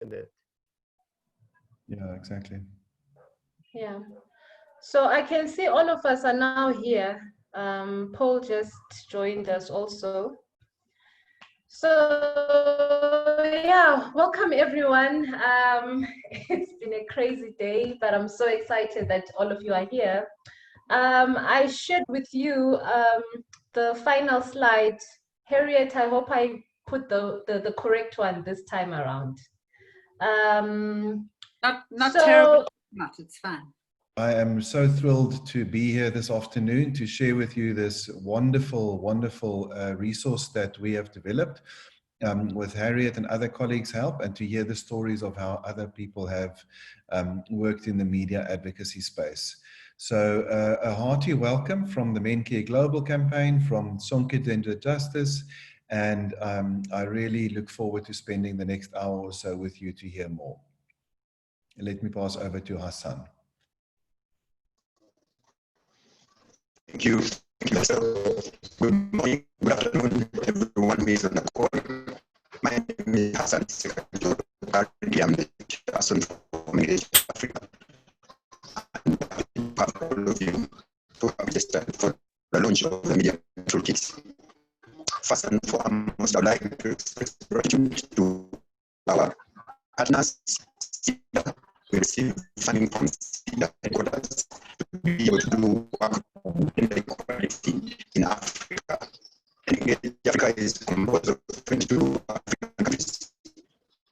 internet. Yeah, exactly. Yeah. So I can see all of us are now here. Paul just joined us also. So yeah, welcome everyone. It's been a crazy day, but I'm so excited that all of you are here. I shared with you the final slide. Harriet, I hope I put the correct one this time around. Not terrible, not, it's fine. I am so thrilled to be here this afternoon to share with you this wonderful, wonderful resource that we have developed with Harriet and other colleagues' help, and to hear the stories of how other people have worked in the media advocacy space. So a hearty welcome from the MenCare Global Campaign, from Sonke Gender Justice, and I really look forward to spending the next hour or so with you to hear more. Let me pass over to Hassan. Thank you. Good morning, good afternoon, everyone who is on the call. My name is Hassan. Currently, I'm the person for MenEngage Africa. And all of you who have registered for the launch of the media toolkit. First and foremost, I'd like to express gratitude to our partners. We receive funding from CEDA headquarters to be able to do work in the equality in Africa. MenEngage Africa is composed of 22 African countries,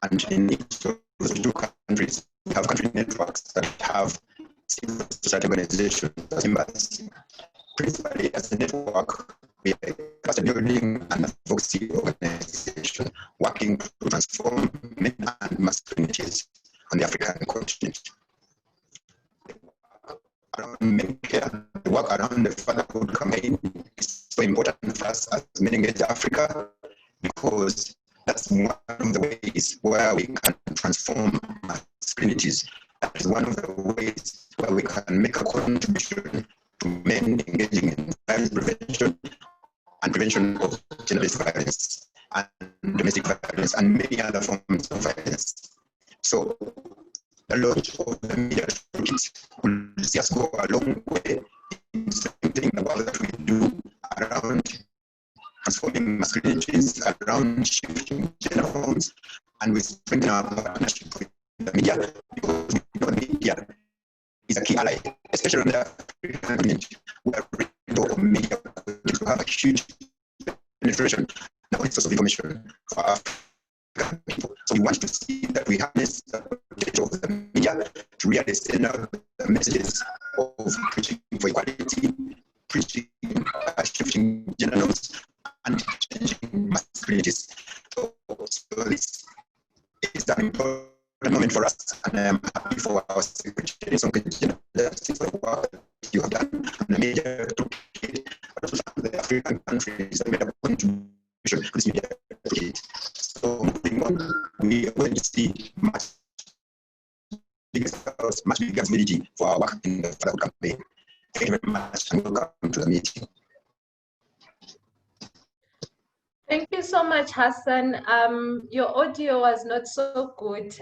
and in each of those 22 countries, we have country networks that have civil society organizations as members. Principally, as a network, we are a cluster building and advocacy organization working to transform men and masculinities on the African continent. Around MenCare, the work around the fatherhood campaign is so important for us as MenEngage Africa, because that's one of the ways where we can transform masculinities. That is one of the ways where we can make a contribution to men engaging in violence prevention and prevention of gender-based violence and domestic violence and many other forms of violence. So the launch of the media toolkit will see us go a long way in strengthening the work that we do around transforming masculinities, around shifting gender norms, and we strengthen our partnership with the media, because we know the media is a key ally, especially on the African continent, where the media to have a huge penetration, not only source of information for African people. So we want to see that we harness the potential of the media to really send out the messages of preaching for equality, preaching shifting gender norms, and changing masculinities. So this is an important moment for us, and I am happy for our Secretary Sonke Gender Justice for the work that you have done on the media toolkit, but also the African countries that made a contribution to this media toolkit. So moving on, we are going to see much bigger visibility for our work in the fatherhood campaign. Thank you very much, and welcome to the meeting. Thank you so much, Hassan. Your audio was not so good.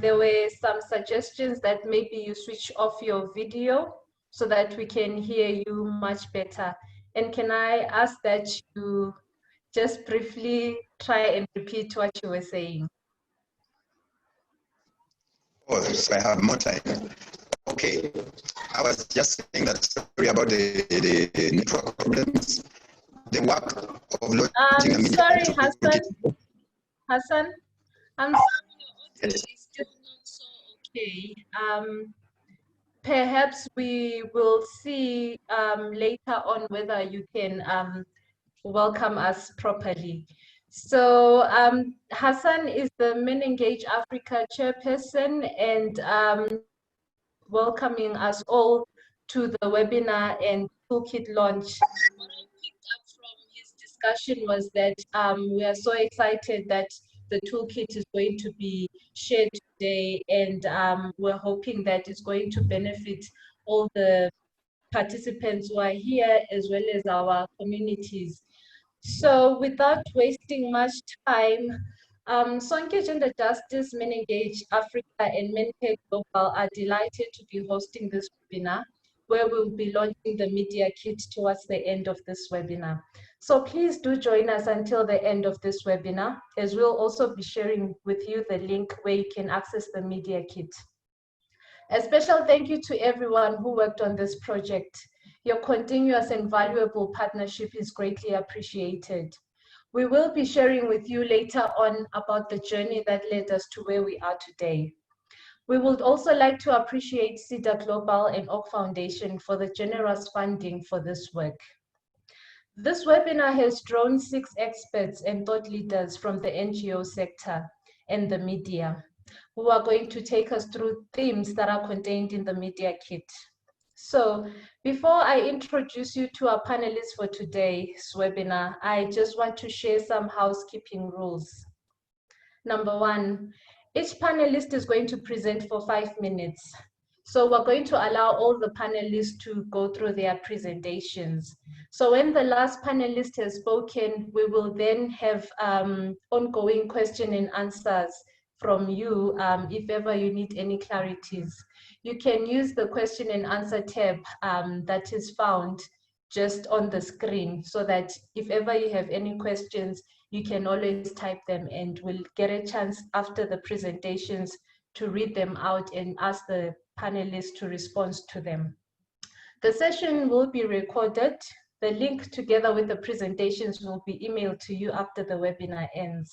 There were some suggestions that maybe you switch off your video so that we can hear you much better. And can I ask that you just briefly try and repeat what you were saying? Oh, so I have more time. Okay, I was just saying that story about the network problems. The work of launching a media sorry, toolkit. Hassan, I'm sorry, your audio is still not so okay. Perhaps we will see later on whether you can welcome us properly. So Hassan is the MenEngage Africa chairperson, and welcoming us all to the webinar and toolkit launch. What I picked up from his discussion was that we are so excited that the toolkit is going to be shared today, and we're hoping that it's going to benefit all the participants who are here as well as our communities. So without wasting much time, Sonke Gender Justice, MenEngage Africa, and MenCare Global are delighted to be hosting this webinar, where we'll be launching the media kit towards the end of this webinar. So please do join us until the end of this webinar, as we'll also be sharing with you the link where you can access the media kit. A special thank you to everyone who worked on this project. Your continuous and valuable partnership is greatly appreciated. We will be sharing with you later on about the journey that led us to where we are today. We would also like to appreciate CEDA Global and Oak Foundation for the generous funding for this work. This webinar has drawn 6 experts and thought leaders from the NGO sector and the media, who are going to take us through themes that are contained in the media kit. So before I introduce you to our panelists for today's webinar, I just want to share some housekeeping rules. Number 1, each panelist is going to present for 5 minutes. So we're going to allow all the panelists to go through their presentations. So when the last panelist has spoken, we will then have ongoing question and answers from you if ever you need any clarities. You can use the question and answer tab that is found just on the screen, so that if ever you have any questions, you can always type them, and we'll get a chance after the presentations to read them out and ask the panelists to respond to them. The session will be recorded. The link together with the presentations will be emailed to you after the webinar ends.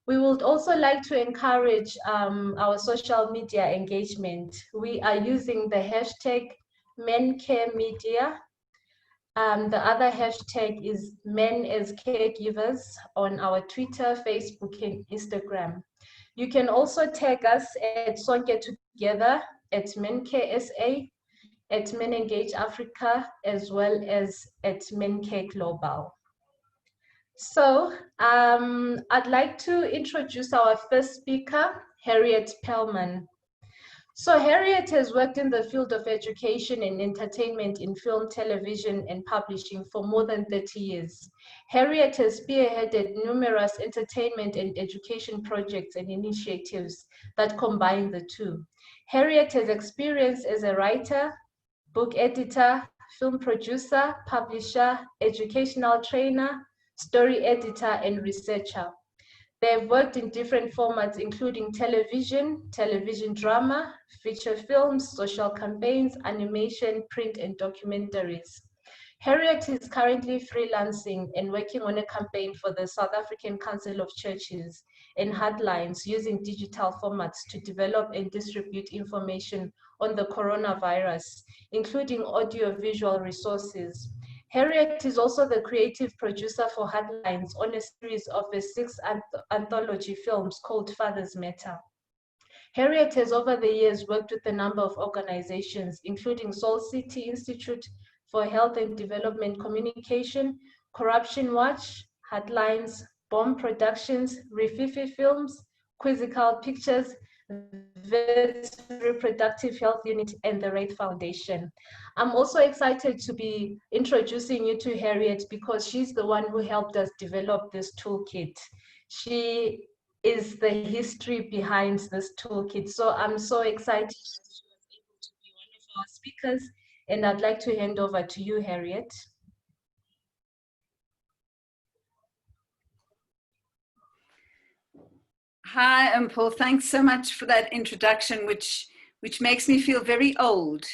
We would also like to encourage our social media engagement. We are using the hashtag MenCareMedia. The other hashtag is Men as Caregivers on our Twitter, Facebook, and Instagram. You can also tag us at Sonke Together, at MenCare SA, at MenEngage Africa, as well as at MenCare Global. So I'd like to introduce our first speaker, Harriet Perlman. So Harriet has worked in the field of education and entertainment in film, television, and publishing for more than 30 years. Harriet has spearheaded numerous entertainment and education projects and initiatives that combine the two. Harriet has experience as a writer, book editor, film producer, publisher, educational trainer, story editor, and researcher. They've worked in different formats, including television, television drama, feature films, social campaigns, animation, print, and documentaries. Harriet is currently freelancing and working on a campaign for the South African Council of Churches and Headlines using digital formats to develop and distribute information on the coronavirus, including audio-visual resources. Harriet is also the creative producer for Headlines on a series of 6 anthology films called Fathers Matter. Harriet has over the years worked with a number of organizations, including Soul City Institute for Health and Development Communication, Corruption Watch, Headlines, Bomb Productions, Rififi Films, Quizzical Pictures, Vets Reproductive Health Unit, and the Wraith Foundation. I'm also excited to be introducing you to Harriet because she's the one who helped us develop this toolkit. She is the history behind this toolkit. So I'm so excited that she was able to be one of our speakers, and I'd like to hand over to you, Harriet. Hi, Paul. Thanks so much for that introduction, which makes me feel very old.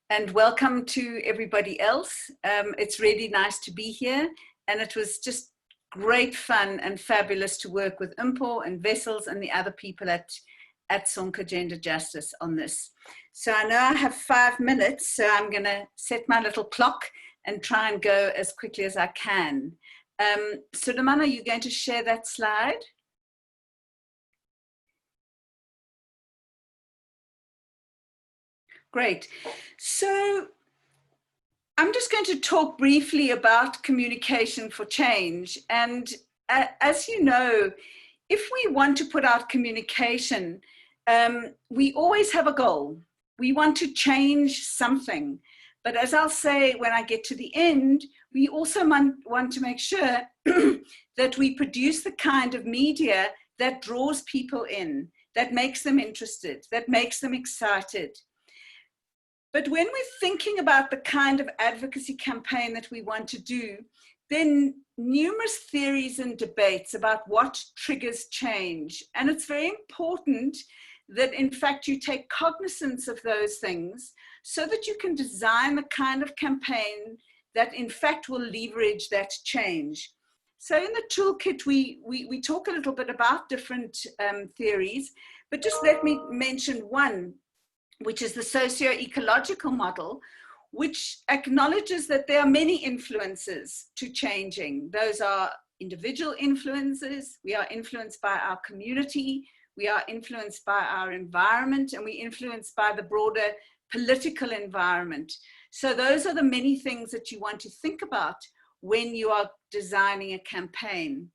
And welcome to everybody else. It's really nice to be here. And it was just great fun and fabulous to work with Paul and Vessels and the other people at Sonke Gender Justice on this. So I know I have 5 minutes, so I'm going to set my little clock and try and go as quickly as I can. So Damana, are you going to share that slide? Great. So I'm just going to talk briefly about communication for change. And as you know, if we want to put out communication, we always have a goal. We want to change something. But as I'll say when I get to the end, we also want to make sure that we produce the kind of media that draws people in, that makes them interested, that makes them excited. But when we're thinking about the kind of advocacy campaign that we want to do, then numerous theories and debates about what triggers change. And it's very important that in fact you take cognizance of those things so that you can design the kind of campaign that in fact will leverage that change. So in the toolkit, we talk a little bit about different theories, but just let me mention one, which is the socio-ecological model, which acknowledges that there are many influences to changing. Those are individual influences. We are influenced by our community. We are influenced by our environment, and we're influenced by the broader political environment. So those are the many things that you want to think about when you are designing a campaign.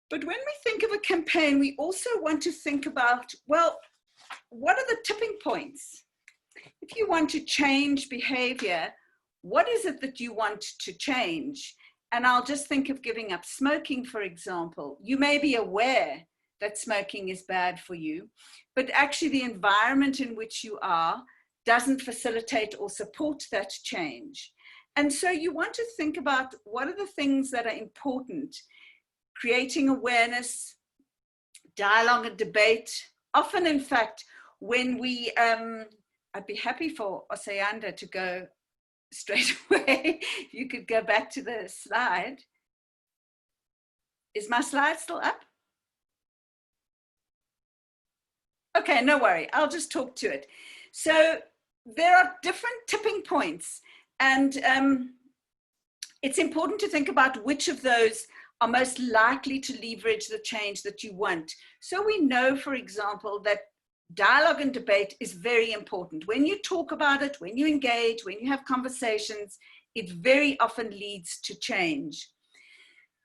But when we think of a campaign, we also want to think about, well, what are the tipping points? If you want to change behavior, what is it that you want to change? And I'll just think of giving up smoking, for example. You may be aware that smoking is bad for you, but actually the environment in which you are doesn't facilitate or support that change. And so you want to think about what are the things that are important. Creating awareness, dialogue and debate. Often, in fact, when we, I'd be happy for Osayanda to go straight away. You could go back to the slide. Is my slide still up? Okay, no worry, I'll just talk to it. So there are different tipping points, and it's important to think about which of those are most likely to leverage the change that you want. So we know, for example, that dialogue and debate is very important. When you talk about it, when you engage, when you have conversations, it very often leads to change.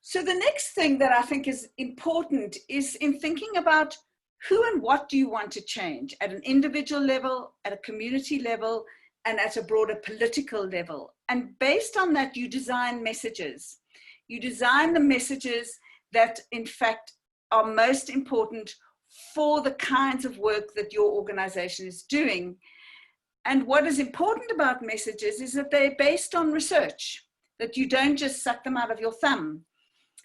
So the next thing that I think is important is in thinking about who and what do you want to change at an individual level, at a community level, and at a broader political level. And based on that, you design messages. You design the messages that, in fact, are most important for the kinds of work that your organization is doing. And what is important about messages is that they're based on research, that you don't just suck them out of your thumb.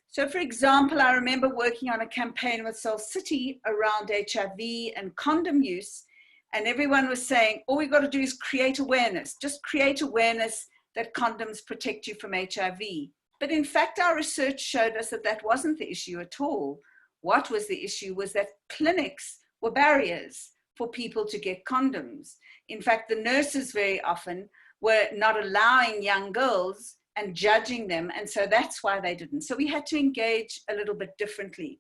So for example, I remember working on a campaign with Soul City around HIV and condom use, and everyone was saying, all we've got to do is create awareness, just create awareness that condoms protect you from HIV. But in fact, our research showed us that that wasn't the issue at all. What was the issue was that clinics were barriers for people to get condoms. In fact, the nurses very often were not allowing young girls and judging them, and so that's why they didn't. So we had to engage a little bit differently.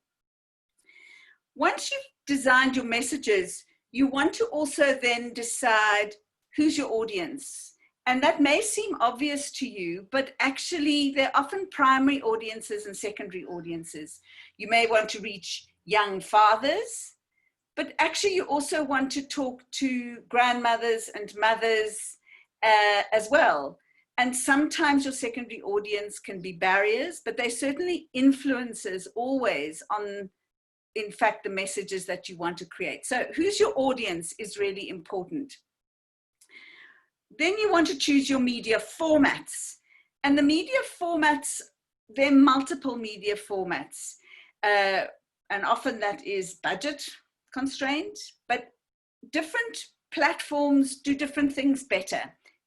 Once you've designed your messages, you want to also then decide who's your audience. And that may seem obvious to you, but actually they're often primary audiences and secondary audiences. You may want to reach young fathers, but actually you also want to talk to grandmothers and mothers as well. And sometimes your secondary audience can be barriers, but they certainly influences always on, in fact, the messages that you want to create. So who's your audience is really important. Then you want to choose your media formats. And the media formats, they're multiple media formats. And often that is budget constrained, but different platforms do different things better.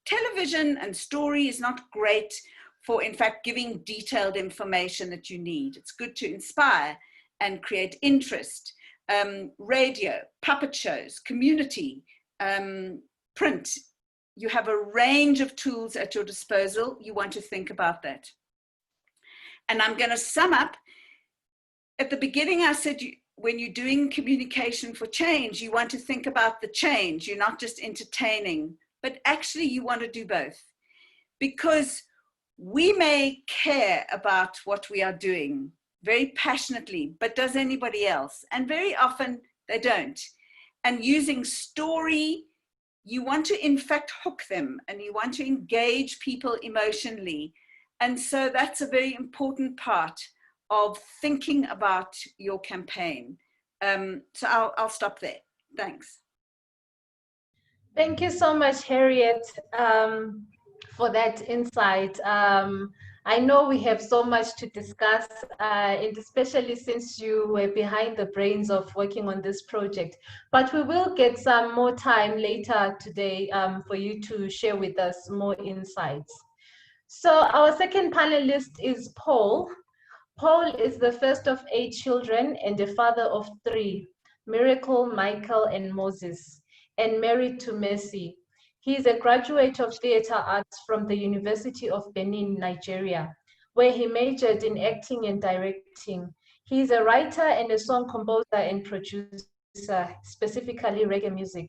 Television and story is not great for, in fact, giving detailed information that you need. It's good to inspire and create interest. Radio, puppet shows, community, print. You have a range of tools at your disposal. You want to think about that. And I'm going to sum up. At the beginning, I said, when you're doing communication for change, you want to think about the change. You're not just entertaining, but actually you want to do both. Because we may care about what we are doing very passionately, but does anybody else? And very often they don't. And using story, you want to in fact hook them, and you want to engage people emotionally. And so that's a very important part of thinking about your campaign. So I'll stop there. Thanks. Thank you so much, Harriet, for that insight. I know we have so much to discuss, and especially since you were behind the brains of working on this project. But we will get some more time later today for you to share with us more insights. So our second panelist is Paul. Paul is the first of 8 children and a father of 3, Miracle, Michael, and Moses, and married to Mercy. He is a graduate of theater arts from the University of Benin, Nigeria, where he majored in acting and directing. He is a writer and a song composer and producer, specifically reggae music.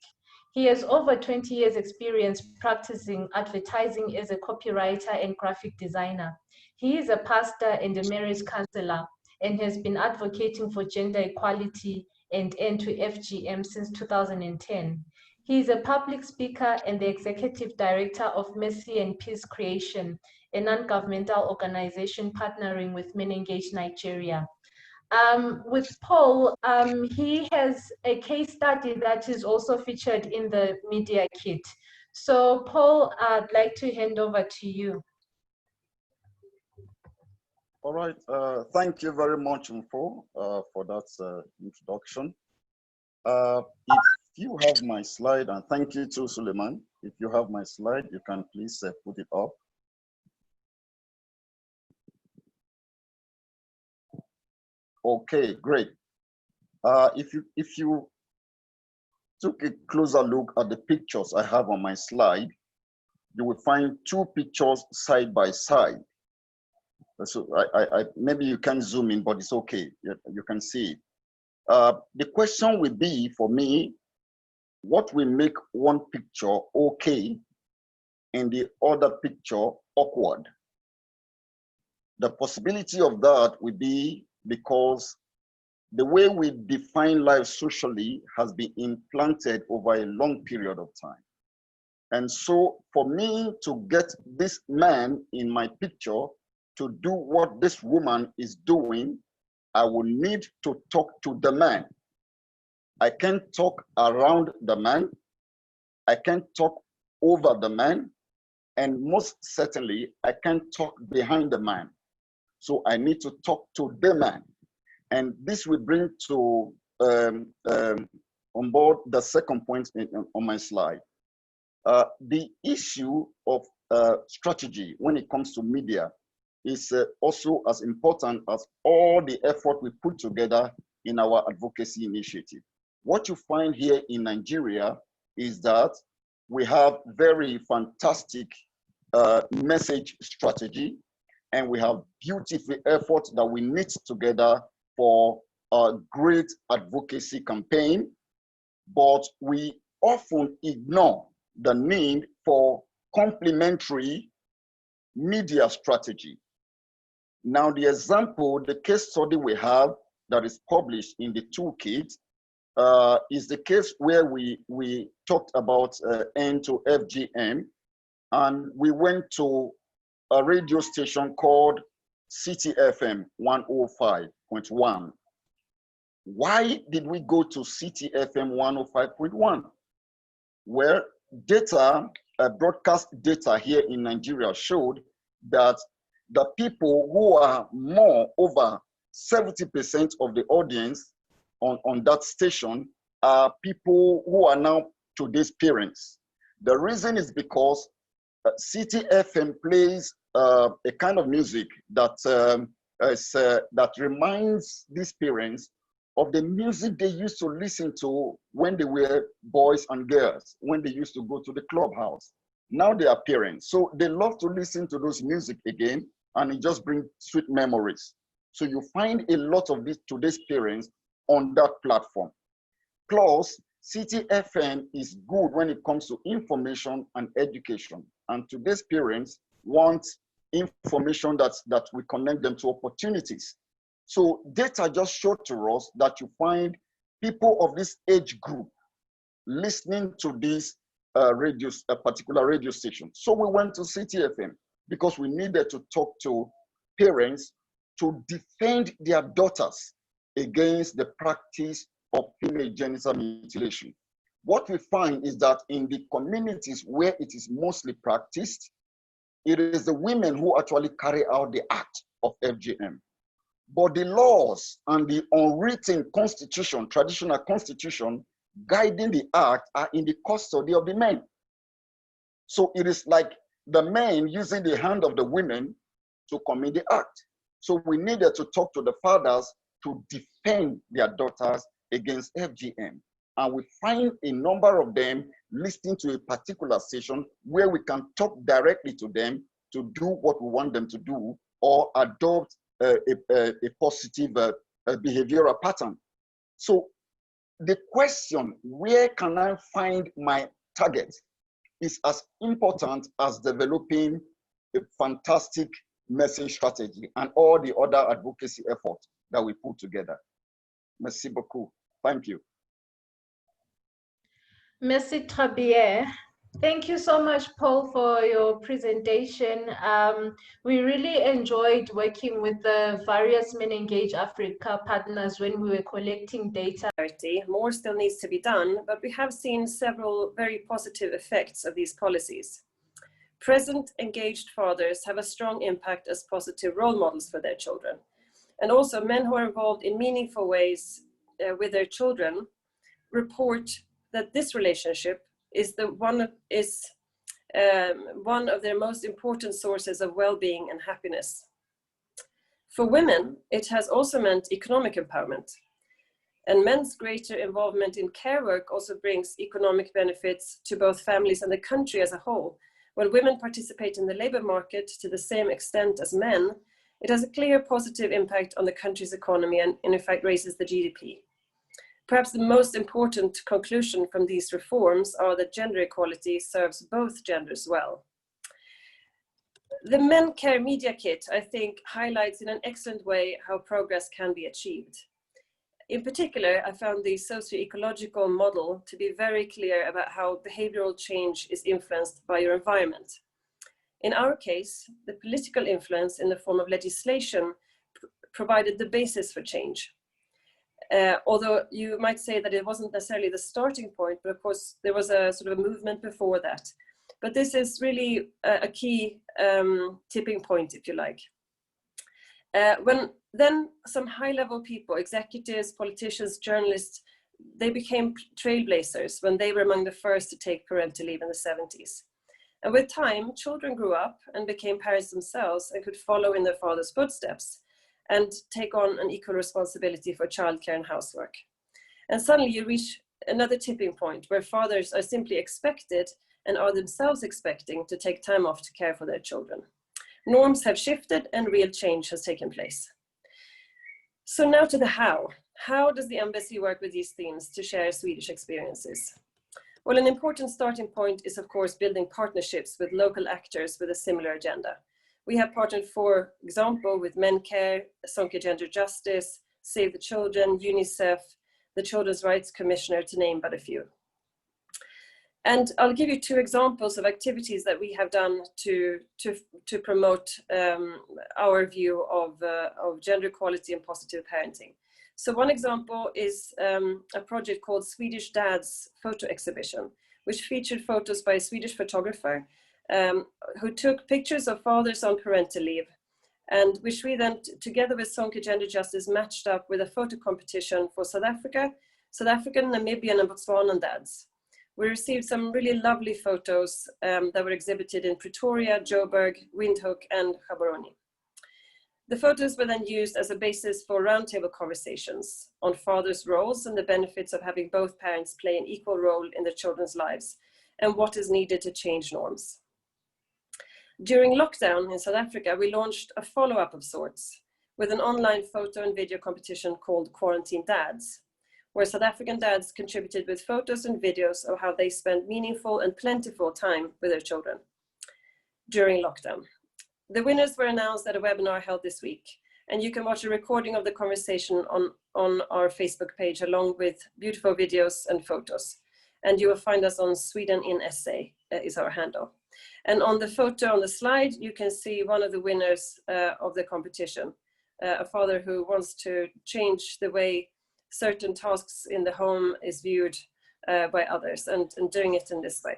He has over 20 years experience practicing advertising as a copywriter and graphic designer. He is a pastor and a marriage counselor and has been advocating for gender equality and end to FGM since 2010. He is a public speaker and the executive director of Mercy and Peace Creation, a non-governmental organization partnering with MenEngage Nigeria. With Paul, he has a case study that is also featured in the media kit. So Paul, I'd like to hand over to you. All right, thank you very much, Mfo, for that introduction. If you have my slide, and thank you to Suleiman, if you have my slide, you can please put it up. Okay, great. If you took a closer look at the pictures I have on my slide, you will find 2 pictures side by side. So maybe you can zoom in, but it's okay. You can see it. The question will be for me, what will make one picture okay and the other picture awkward? The possibility of that will be because the way we define life socially has been implanted over a long period of time. And so for me to get this man in my picture to do what this woman is doing, I will need to talk to the man. I can't talk around the man. I can't talk over the man. And most certainly, I can't talk behind the man. So I need to talk to the man. And this will bring to on board the second point on my slide. The issue of strategy when it comes to media is also as important as all the effort we put together in our advocacy initiative. What you find here in Nigeria is that we have very fantastic message strategy, and we have beautiful efforts that we knit together for a great advocacy campaign, but we often ignore the need for complementary media strategy. Now, the example, the case study we have that is published in the toolkit is the case where we talked about end to FGM, and we went to a radio station called City FM 105.1. Why did we go to City FM 105.1? Well, data, broadcast data here in Nigeria showed that the people who are more over 70% of the audience on that station are people who are now today's parents. The reason is because City FM plays a kind of music that that reminds these parents of the music they used to listen to when they were boys and girls, when they used to go to the clubhouse. Now they are parents, so they love to listen to those music again, and it just brings sweet memories. So you find a lot of these today's parents on that platform. Plus, City FM is good when it comes to information and education, and today's parents want information that we connect them to opportunities. So data just showed to us that you find people of this age group listening to this particular radio station. So we went to City FM because we needed to talk to parents to defend their daughters against the practice of female genital mutilation. What we find is that in the communities where it is mostly practiced, it is the women who actually carry out the act of FGM. But the laws and the unwritten constitution, traditional constitution, guiding the act are in the custody of the men. So it is like the men using the hand of the women to commit the act. So we needed to talk to the fathers to defend their daughters against FGM. And we find a number of them listening to a particular session where we can talk directly to them to do what we want them to do or adopt a positive behavioral pattern. So the question, where can I find my target, is as important as developing a fantastic message strategy and all the other advocacy efforts that we put together. Merci beaucoup. Thank you. Merci très bien. Thank you so much, Paul, for your presentation. We really enjoyed working with the various MenEngage Africa partners when we were collecting data. More still needs to be done, but we have seen several very positive effects of these policies. Present engaged fathers have a strong impact as positive role models for their children. And also men who are involved in meaningful ways with their children report that this relationship is one of their most important sources of well-being and happiness. For women, it has also meant economic empowerment. And men's greater involvement in care work also brings economic benefits to both families and the country as a whole. When women participate in the labor market to the same extent as men, it has a clear positive impact on the country's economy and in fact raises the GDP. Perhaps the most important conclusion from these reforms are that gender equality serves both genders well. The MenCare Media Kit, I think, highlights in an excellent way how progress can be achieved. In particular, I found the socio-ecological model to be very clear about how behavioral change is influenced by your environment. In our case, the political influence in the form of legislation provided the basis for change. Although you might say that it wasn't necessarily the starting point, but of course there was a sort of a movement before that. But this is really a key tipping point, if you like. When then some high-level people, executives, politicians, journalists, they became trailblazers when they were among the first to take parental leave in the 70s. And with time, children grew up and became parents themselves and could follow in their father's footsteps and take on an equal responsibility for childcare and housework. And suddenly you reach another tipping point where fathers are simply expected and are themselves expecting to take time off to care for their children. Norms have shifted and real change has taken place. So now to the how. How does the embassy work with these themes to share Swedish experiences? Well, an important starting point is, of course, building partnerships with local actors with a similar agenda. We have partnered, for example, with MenCare, Sonke Gender Justice, Save the Children, UNICEF, the Children's Rights Commissioner, to name but a few. And I'll give you two examples of activities that we have done to promote our view of gender equality and positive parenting. So one example is a project called Swedish Dads Photo Exhibition, which featured photos by a Swedish photographer who took pictures of fathers on parental leave, and which we then, together with Sonke Gender Justice, matched up with a photo competition for South African, Namibian, and Botswanan dads. We received some really lovely photos that were exhibited in Pretoria, Joburg, Windhoek, and Gaborone. The photos were then used as a basis for roundtable conversations on fathers' roles and the benefits of having both parents play an equal role in their children's lives and what is needed to change norms. During lockdown in South Africa, we launched a follow-up of sorts with an online photo and video competition called Quarantine Dads, where South African dads contributed with photos and videos of how they spent meaningful and plentiful time with their children during lockdown. The winners were announced at a webinar held this week, and you can watch a recording of the conversation on our Facebook page along with beautiful videos and photos. And you will find us on Sweden in SA is our handle. And on the photo on the slide, you can see one of the winners of the competition, a father who wants to change the way certain tasks in the home is viewed by others, and doing it in this way.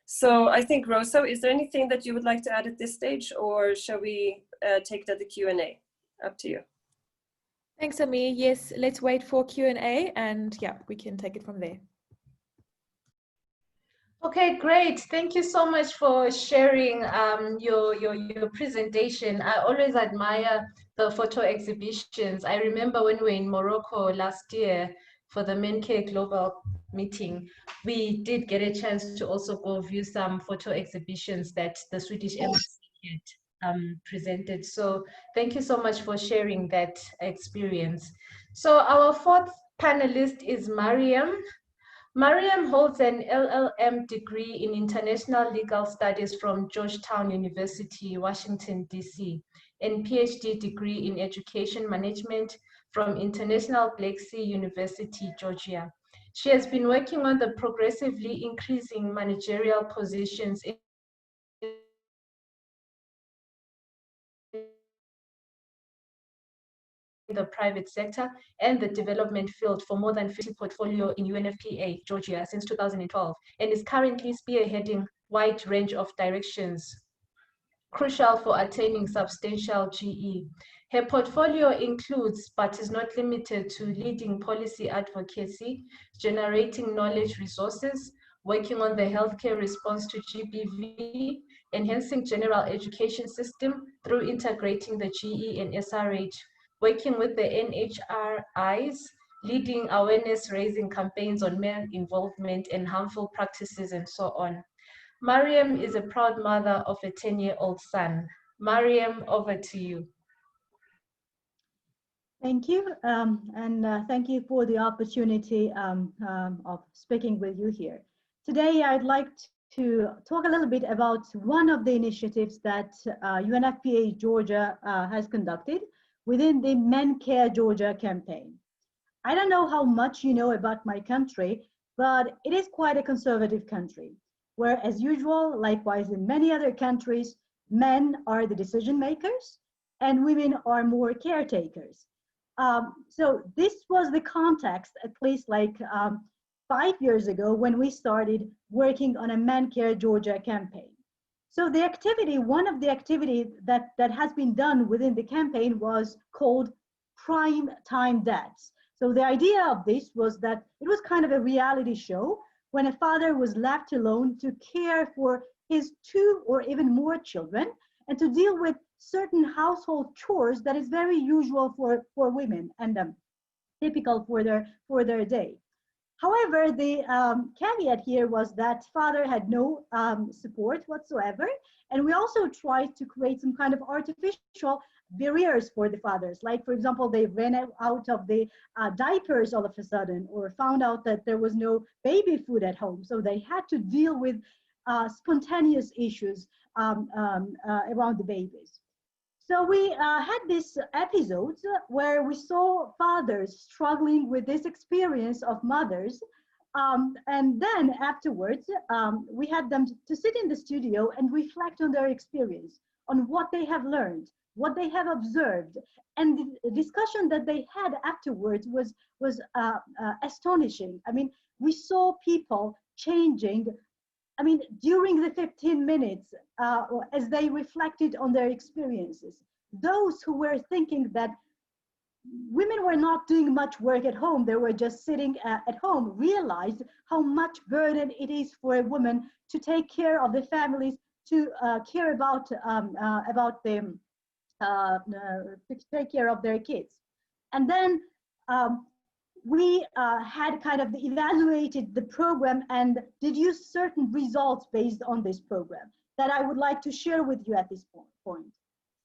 So I think, Rosa, is there anything that you would like to add at this stage, or shall we take that the Q&A? Up to you. Thanks, Ami. Yes, let's wait for Q&A, and yeah, we can take it from there. Okay, great. Thank you so much for sharing your presentation. I always admire the photo exhibitions. I remember when we were in Morocco last year for the MenCare Global meeting, we did get a chance to also go view some photo exhibitions that the Swedish Embassy had presented. So thank you so much for sharing that experience. So our fourth panelist is Mariam. Mariam holds an LLM degree in International Legal Studies from Georgetown University, Washington, D.C., and PhD degree in Education Management from International Blacksea University, Georgia. She has been working on the progressively increasing managerial positions in the private sector and the development field for more than 50 portfolio in UNFPA, Georgia, since 2012, and is currently spearheading wide range of directions crucial for attaining substantial GE. Her portfolio includes, but is not limited to, leading policy advocacy, generating knowledge resources, working on the healthcare response to GBV, enhancing general education system through integrating the GE and SRH, working with the NHRIs, leading awareness-raising campaigns on male involvement and harmful practices, and so on. Mariam is a proud mother of a 10-year-old son. Mariam, over to you. Thank you, and thank you for the opportunity of speaking with you here. Today, I'd like to talk a little bit about one of the initiatives that UNFPA Georgia has conducted within the MenCare Georgia campaign. I don't know how much you know about my country, but it is quite a conservative country, where, as usual, likewise in many other countries, men are the decision makers and women are more caretakers. So this was the context, at least like 5 years ago, when we started working on a MenCare Georgia campaign. So the activity, one of the activities that has been done within the campaign was called Prime Time Dads. So the idea of this was that it was kind of a reality show when a father was left alone to care for his 2 or even more children and to deal with certain household chores that is very usual for women and typical for their day. However, the caveat here was that father had no support whatsoever, and we also tried to create some kind of artificial barriers for the fathers. Like, for example, they ran out of the diapers all of a sudden, or found out that there was no baby food at home, so they had to deal with spontaneous issues around the babies. So we had this episodes where we saw fathers struggling with this experience of mothers. And then afterwards, we had them to sit in the studio and reflect on their experience, on what they have learned, what they have observed. And the discussion that they had afterwards was astonishing. I mean, we saw people changing, I mean, during the 15 minutes, as they reflected on their experiences. Those who were thinking that women were not doing much work at home, they were just sitting at home, realized how much burden it is for a woman to take care of the families, to care about them, to take care of their kids. And then we had kind of evaluated the program and deduced certain results based on this program that I would like to share with you at this point.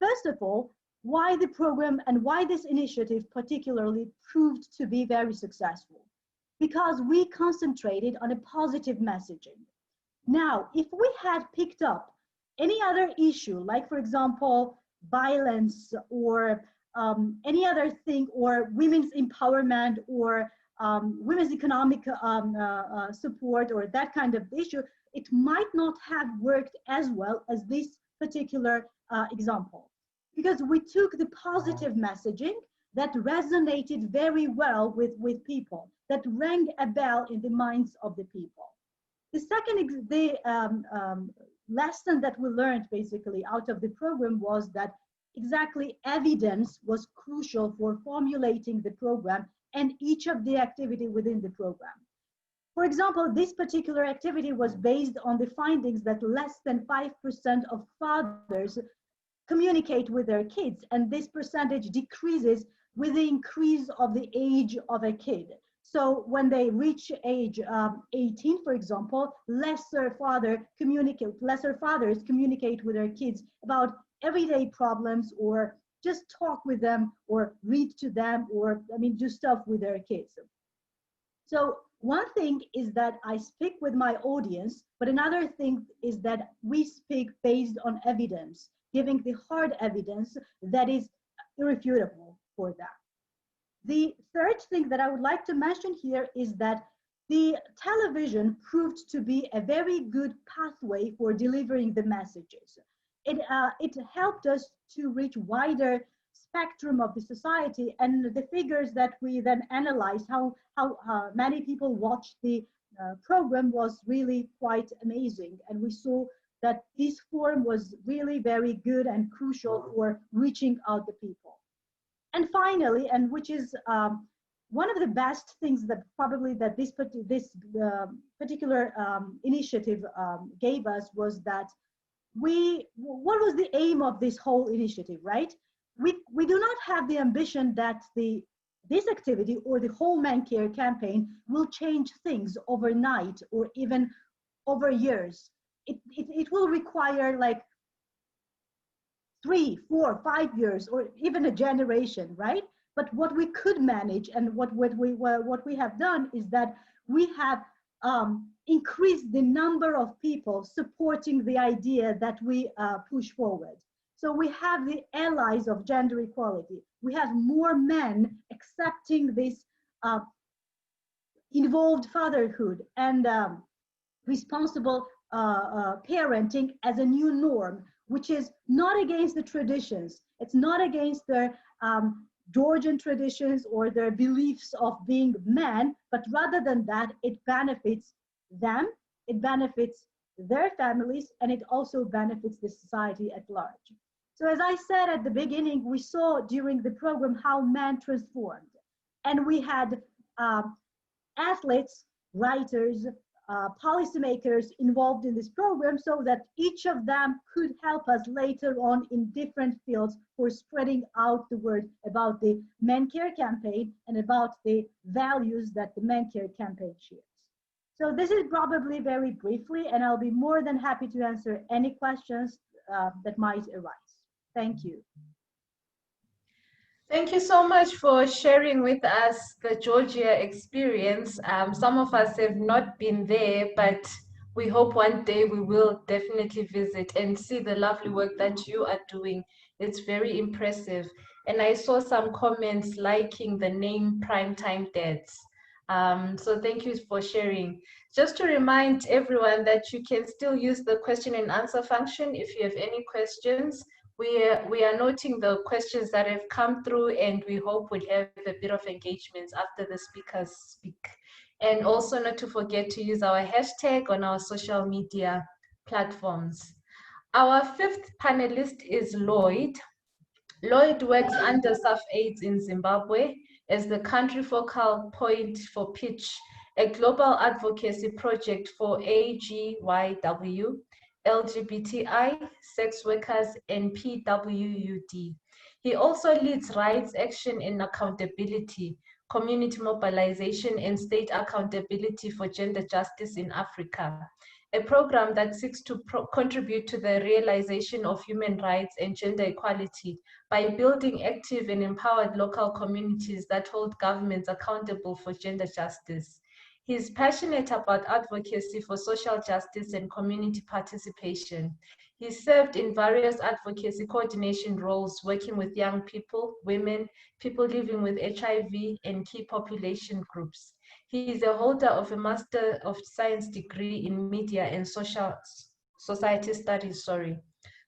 First of all, why the program and why this initiative particularly proved to be very successful. Because we concentrated on a positive messaging. Now, if we had picked up any other issue, like for example, violence or any other thing, or women's empowerment or women's economic support or that kind of issue, it might not have worked as well as this particular example. because we took the positive messaging that resonated very well with people, that rang a bell in the minds of the people. The second lesson that we learned basically out of the program was that exactly evidence was crucial for formulating the program and each of the activity within the program. For example, this particular activity was based on the findings that less than 5% of fathers communicate with their kids, and this percentage decreases with the increase of the age of a kid. So when they reach age 18, for example, lesser fathers communicate with their kids about everyday problems, or just talk with them, or read to them, or do stuff with their kids. So one thing is that I speak with my audience, but another thing is that we speak based on evidence, giving the hard evidence that is irrefutable for that. The third thing that I would like to mention here is that the television proved to be a very good pathway for delivering the messages. It helped us to reach wider spectrum of the society, and the figures that we then analyzed, how many people watched the program, was really quite amazing. And we saw that this forum was really very good and crucial for reaching out the people. And finally, and which is one of the best things that probably that this particular initiative gave us, was that what was the aim of this whole initiative, right? We do not have the ambition that this activity or the whole MenCare campaign will change things overnight or even over years. It will require like 3, 4, 5 years, or even a generation, right? But what we could manage, and what we have done, is that we have increased the number of people supporting the idea that we push forward. So we have the allies of gender equality. We have more men accepting this involved fatherhood and responsible parenting as a new norm, which is not against the traditions. It's not against their Georgian traditions or their beliefs of being men, but rather than that, it benefits them, it benefits their families, and it also benefits the society at large. So as I said at the beginning, we saw during the program how men transformed. And we had athletes, writers, policymakers involved in this program, so that each of them could help us later on in different fields for spreading out the word about the MenCare campaign and about the values that the MenCare campaign shares. So this is probably very briefly, and I'll be more than happy to answer any questions that might arise. Thank you. Thank you so much for sharing with us the Georgia experience. Some of us have not been there, but we hope one day we will definitely visit and see the lovely work that you are doing. It's very impressive. And I saw some comments liking the name Primetime Dads. So thank you for sharing. Just to remind everyone that you can still use the question and answer function if you have any questions. We are noting the questions that have come through, and we hope we'll have a bit of engagements after the speakers speak. And also not to forget to use our hashtag on our social media platforms. Our fifth panelist is Lloyd. Lloyd works under SAF-AIDS in Zimbabwe as the country focal point for Pitch, a global advocacy project for AGYW, LGBTI, sex workers, and PWUD. He also leads rights action and accountability, community mobilization, and state accountability for gender justice in Africa, a program that seeks to contribute to the realization of human rights and gender equality by building active and empowered local communities that hold governments accountable for gender justice. He is passionate about advocacy for social justice and community participation. He served in various advocacy coordination roles, working with young people, women, people living with HIV, and key population groups. He is a holder of a Master of Science degree in Media and Society Studies.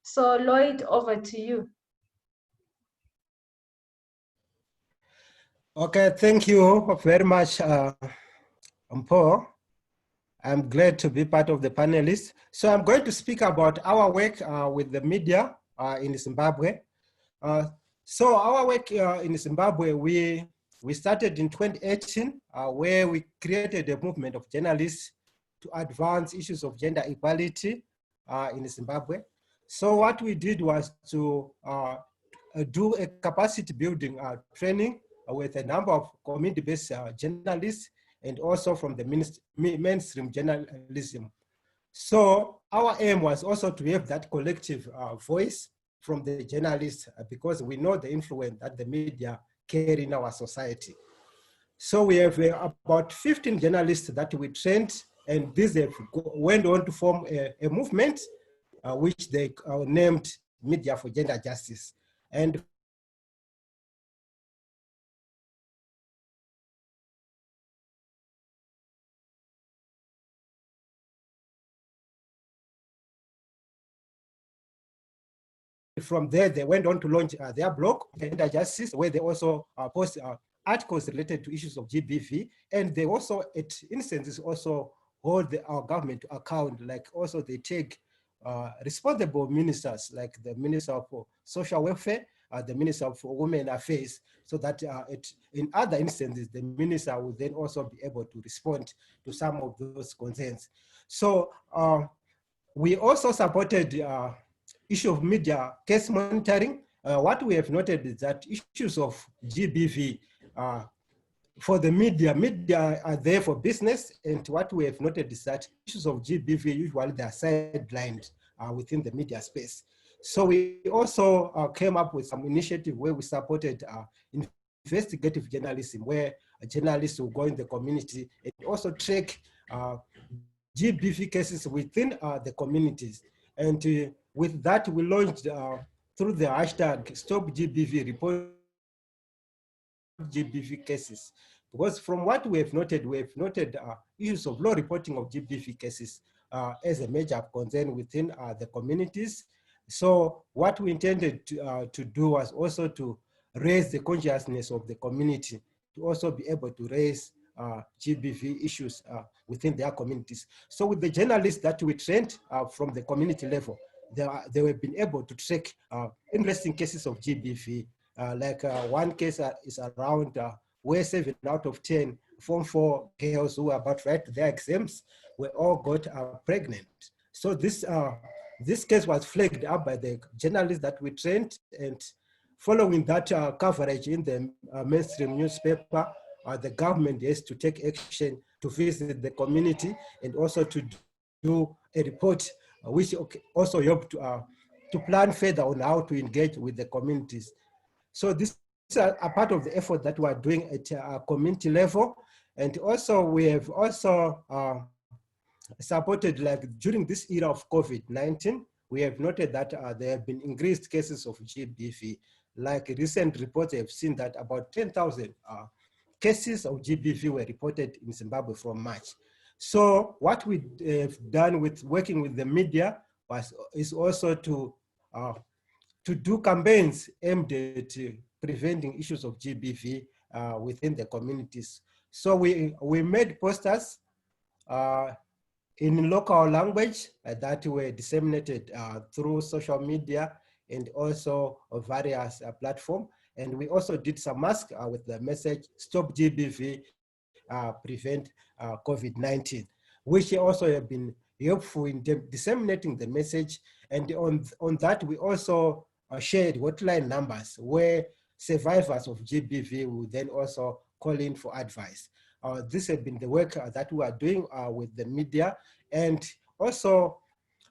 So Lloyd, over to you. Okay, thank you very much, Mpho. I'm glad to be part of the panelists. So I'm going to speak about our work with the media in Zimbabwe. So our work in Zimbabwe, we started in 2018, where we created a movement of journalists to advance issues of gender equality in Zimbabwe. So what we did was to do a capacity building training with a number of community-based journalists and also from the mainstream journalism. So our aim was also to have that collective voice from the journalists because we know the influence that the media carry in our society. So we have about 15 journalists that we trained, and these have went on to form a movement which they named Media for Gender Justice. And from there, they went on to launch their blog, Gender Justice, where they also post articles related to issues of GBV. And they also, at instances, also hold our government to account, like also they take responsible ministers, like the Minister for Social Welfare, the Minister for Women Affairs, so that in other instances, the minister will then also be able to respond to some of those concerns. So we also supported issue of media case monitoring. What we have noted is that issues of GBV for the media are there for business, and what we have noted is that issues of GBV usually they are sidelined within the media space. So we also came up with some initiative where we supported investigative journalism, where journalists will go in the community and also track GBV cases within the communities. And with that, we launched through the hashtag Stop GBV, Report GBV cases. Because from what we have noted issues of low reporting of GBV cases as a major concern within the communities. So what we intended to do was also to raise the consciousness of the community to also be able to raise GBV issues within their communities. So with the journalists that we trained from the community level, they have been able to track interesting cases of GBV. One case is around where 7 out of 10 Form 4 girls who were about to write their exams were all got pregnant. So this case was flagged up by the journalists that we trained, and following that coverage in the mainstream newspaper, the government has to take action to visit the community and also to do a report, which also helped to plan further on how to engage with the communities. So this is a part of the effort that we're doing at a community level. And also we have also supported, like during this era of COVID-19, we have noted that there have been increased cases of GBV. Like recent reports have seen that about 10,000 cases of GBV were reported in Zimbabwe from March. So what we have done with working with the media is also to do campaigns aimed at preventing issues of GBV within the communities. So we made posters in local language that were disseminated through social media and also various platforms. And we also did some masks with the message, Stop GBV, Prevent COVID-19, which also have been helpful in disseminating the message. And on that, we also shared hotline numbers where survivors of GBV will then also call in for advice. This has been the work that we are doing with the media, and also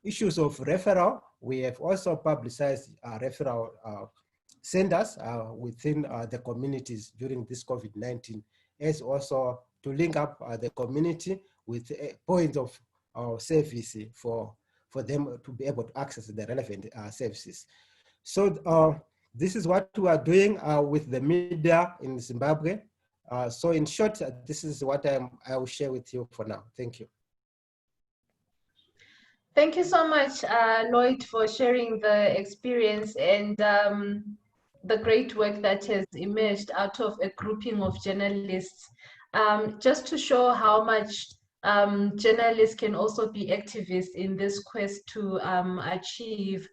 issues of referral. We have also publicized referral centers within the communities during this COVID-19, as also to link up the community with points of service for them to be able to access the relevant services. So this is what we are doing with the media in Zimbabwe. So in short, this is what I will share with you for now. Thank you. Thank you so much, Lloyd, for sharing the experience. And the great work that has emerged out of a grouping of journalists, just to show how much journalists can also be activists in this quest to achieve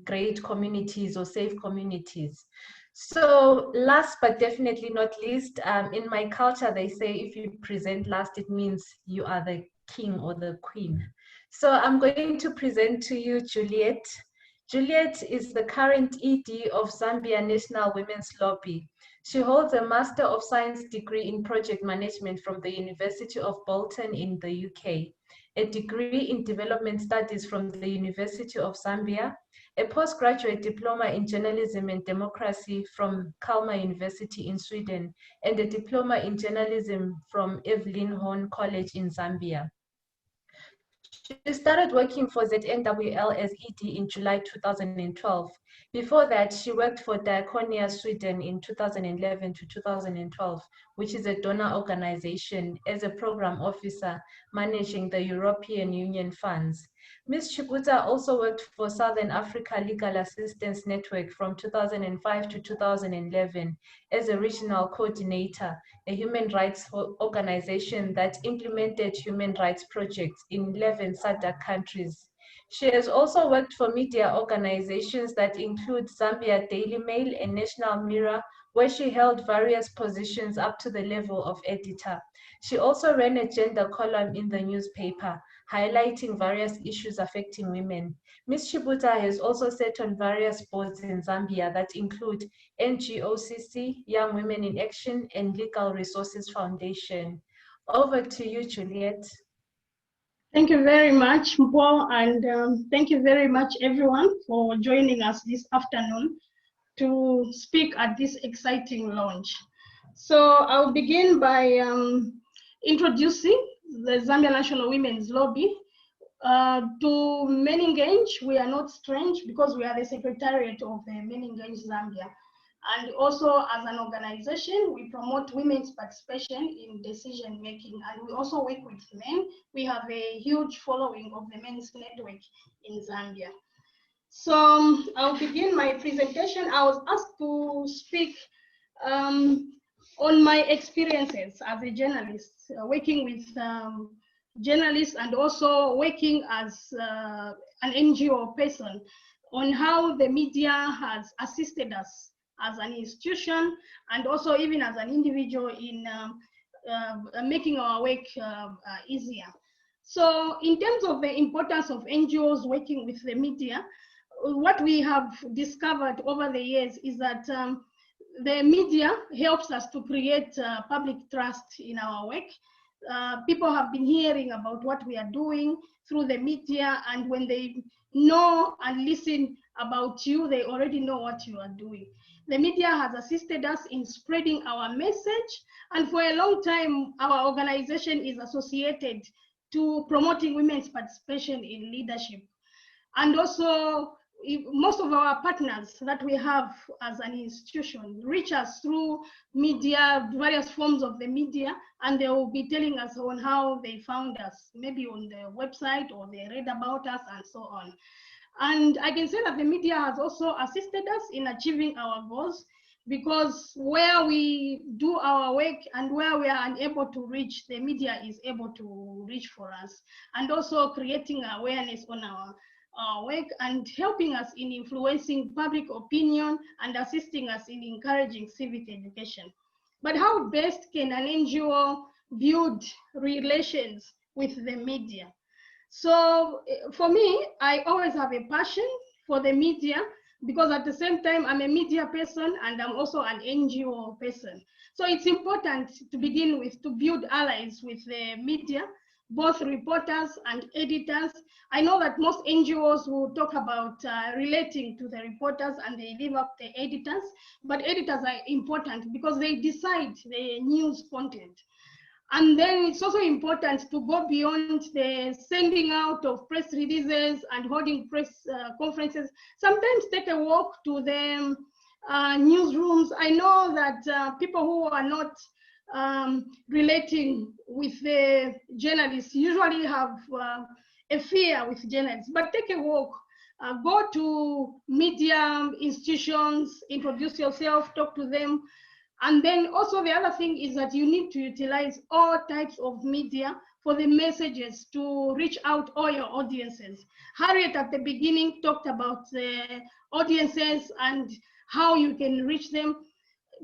great communities or safe communities. So last but definitely not least, in my culture, they say if you present last, it means you are the king or the queen. So I'm going to present to you Juliet. Juliet is the current ED of Zambia National Women's Lobby. She holds a Master of Science degree in Project Management from the University of Bolton in the UK, a degree in Development Studies from the University of Zambia, a postgraduate diploma in Journalism and Democracy from Kalmar University in Sweden, and a diploma in journalism from Evelyn Horn College in Zambia. She started working for ZNWL as ED in July 2012. Before that, she worked for Diakonia Sweden in 2011 to 2012, which is a donor organization, as a program officer managing the European Union funds. Ms. Chibuta also worked for Southern Africa Legal Assistance Network from 2005 to 2011 as a regional coordinator, a human rights organization that implemented human rights projects in 11 SADC countries. She has also worked for media organizations that include Zambia Daily Mail and National Mirror, where she held various positions up to the level of editor. She also ran a gender column in the newspaper, highlighting various issues affecting women. Ms. Chibuta has also sat on various boards in Zambia that include NGOCC, Young Women in Action, and Legal Resources Foundation. Over to you, Juliet. Thank you very much, Mpo, and thank you very much, everyone, for joining us this afternoon to speak at this exciting launch. So I'll begin by introducing the Zambia National Women's Lobby. To MenEngage, we are not strange because we are the secretariat of the MenEngage Zambia. And also as an organization, we promote women's participation in decision making, and we also work with men. We have a huge following of the men's network in Zambia. So I'll begin my presentation. I was asked to speak on my experiences as a journalist, working with journalists and also working as an NGO person, on how the media has assisted us as an institution and also even as an individual in making our work easier. So in terms of the importance of NGOs working with the media, what we have discovered over the years is that the media helps us to create public trust in our work. People have been hearing about what we are doing through the media, and when they know and listen about you, they already know what you are doing. The media has assisted us in spreading our message, and for a long time, our organization is associated to promoting women's participation in leadership. And also, most of our partners that we have as an institution reach us through media, various forms of the media, and they will be telling us on how they found us, maybe on the website or they read about us and so on. And I can say that the media has also assisted us in achieving our goals, because where we do our work and where we are unable to reach, the media is able to reach for us, and also creating awareness on our work and helping us in influencing public opinion and assisting us in encouraging civic education. But how best can an NGO build relations with the media? So for me, I always have a passion for the media, because at the same time, I'm a media person and I'm also an NGO person. So it's important to begin with to build allies with the media, both reporters and editors. I know that most NGOs will talk about relating to the reporters and they leave up the editors, but editors are important because they decide the news content. And then it's also important to go beyond the sending out of press releases and holding press conferences. Sometimes take a walk to the newsrooms. I know that people who are not relating with the journalists usually have a fear with journalists, but take a walk Go to media institutions, introduce yourself, talk to them. And then also the other thing is that you need to utilize all types of media for the messages to reach out all your audiences. Harriet at the beginning talked about the audiences and how you can reach them.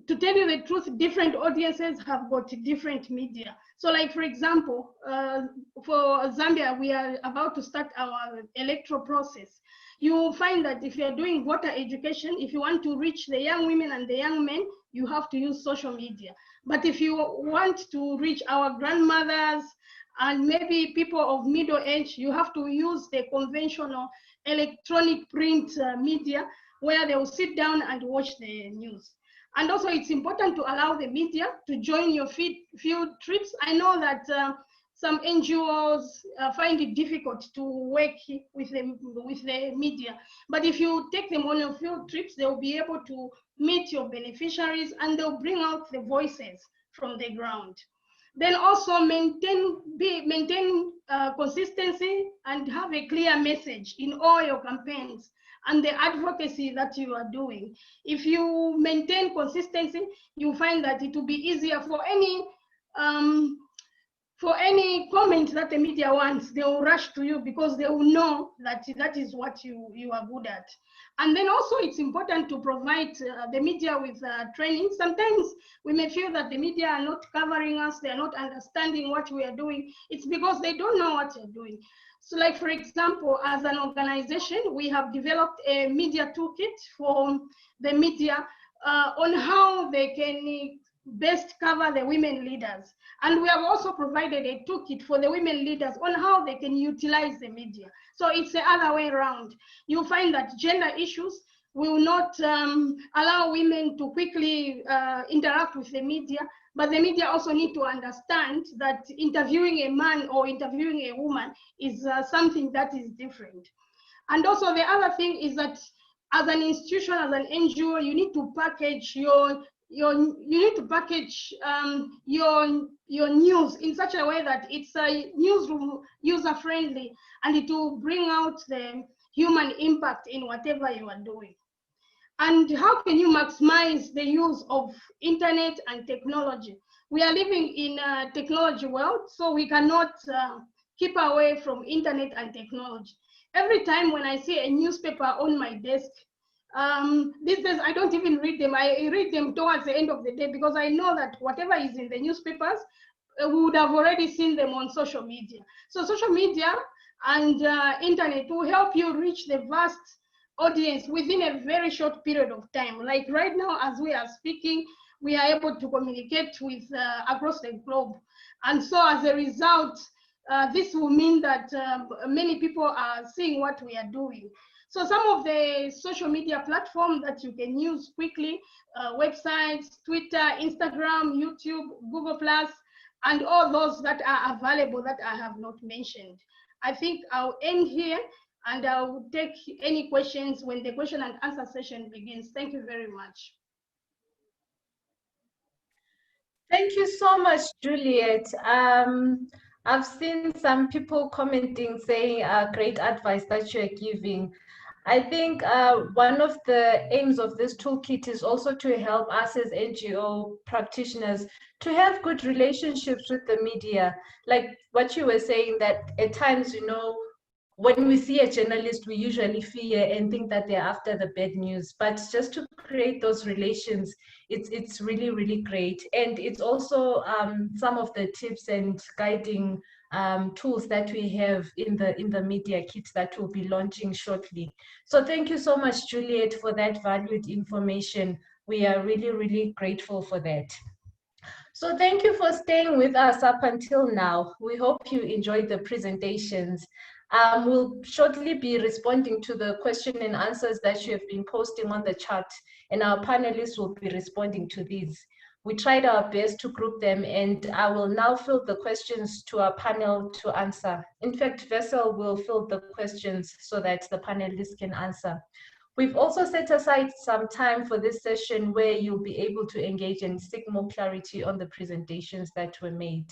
To tell you the truth, different audiences have got different media. So like, for example, for Zambia, we are about to start our electoral process. You will find that if you're doing voter education, if you want to reach the young women and the young men, you have to use social media. But if you want to reach our grandmothers and maybe people of middle age, you have to use the conventional electronic print media where they will sit down and watch the news. And also it's important to allow the media to join your field trips. I know that some NGOs find it difficult to work with the media. But if you take them on your field trips, they'll be able to meet your beneficiaries and they'll bring out the voices from the ground. Then also maintain consistency and have a clear message in all your campaigns and the advocacy that you are doing. If you maintain consistency, you find that it will be easier for any comment that the media wants, they will rush to you because they will know that that is what you are good at. And then also it's important to provide the media with training. Sometimes we may feel that the media are not covering us, they are not understanding what we are doing. It's because they don't know what they're doing. So like, for example, as an organization, we have developed a media toolkit for the media on how they can best cover the women leaders. And we have also provided a toolkit for the women leaders on how they can utilize the media. So it's the other way around. You'll find that gender issues will not allow women to quickly interact with the media, but the media also need to understand that interviewing a man or interviewing a woman is something that is different. And also the other thing is that as an institution, as an NGO, you need to package your news in such a way that it's a newsroom user friendly and it will bring out the human impact in whatever you are doing. And how can you maximize the use of internet and technology? We are living in a technology world, so we cannot keep away from internet and technology. Every time when I see a newspaper on my desk, these days I don't even read them. I read them towards the end of the day because I know that whatever is in the newspapers, we would have already seen them on social media. So social media and internet will help you reach the vast audience within a very short period of time. Like right now, as we are speaking, we are able to communicate with across the globe. And so as a result, this will mean that many people are seeing what we are doing. So some of the social media platforms that you can use quickly, websites, Twitter, Instagram, YouTube, Google+, and all those that are available that I have not mentioned. I think I'll end here and I'll take any questions when the question and answer session begins. Thank you very much. Thank you so much, Juliet. I've seen some people commenting saying great advice that you're giving. I think one of the aims of this toolkit is also to help us as NGO practitioners to have good relationships with the media. Like what you were saying, that at times, you know, when we see a journalist, we usually fear and think that they're after the bad news. But just to create those relations, it's really, really great. And it's also some of the tips and guiding tools that we have in the media kit that we'll be launching shortly. So thank you so much, Juliet, for that valued information. We are really, really grateful for that. So thank you for staying with us up until now. We hope you enjoyed the presentations. We'll shortly be responding to the question and answers that you have been posting on the chat, and our panelists will be responding to these. We tried our best to group them, and I will now field the questions to our panel to answer. In fact, Vessel will field the questions so that the panelists can answer. We've also set aside some time for this session where you'll be able to engage and seek more clarity on the presentations that were made.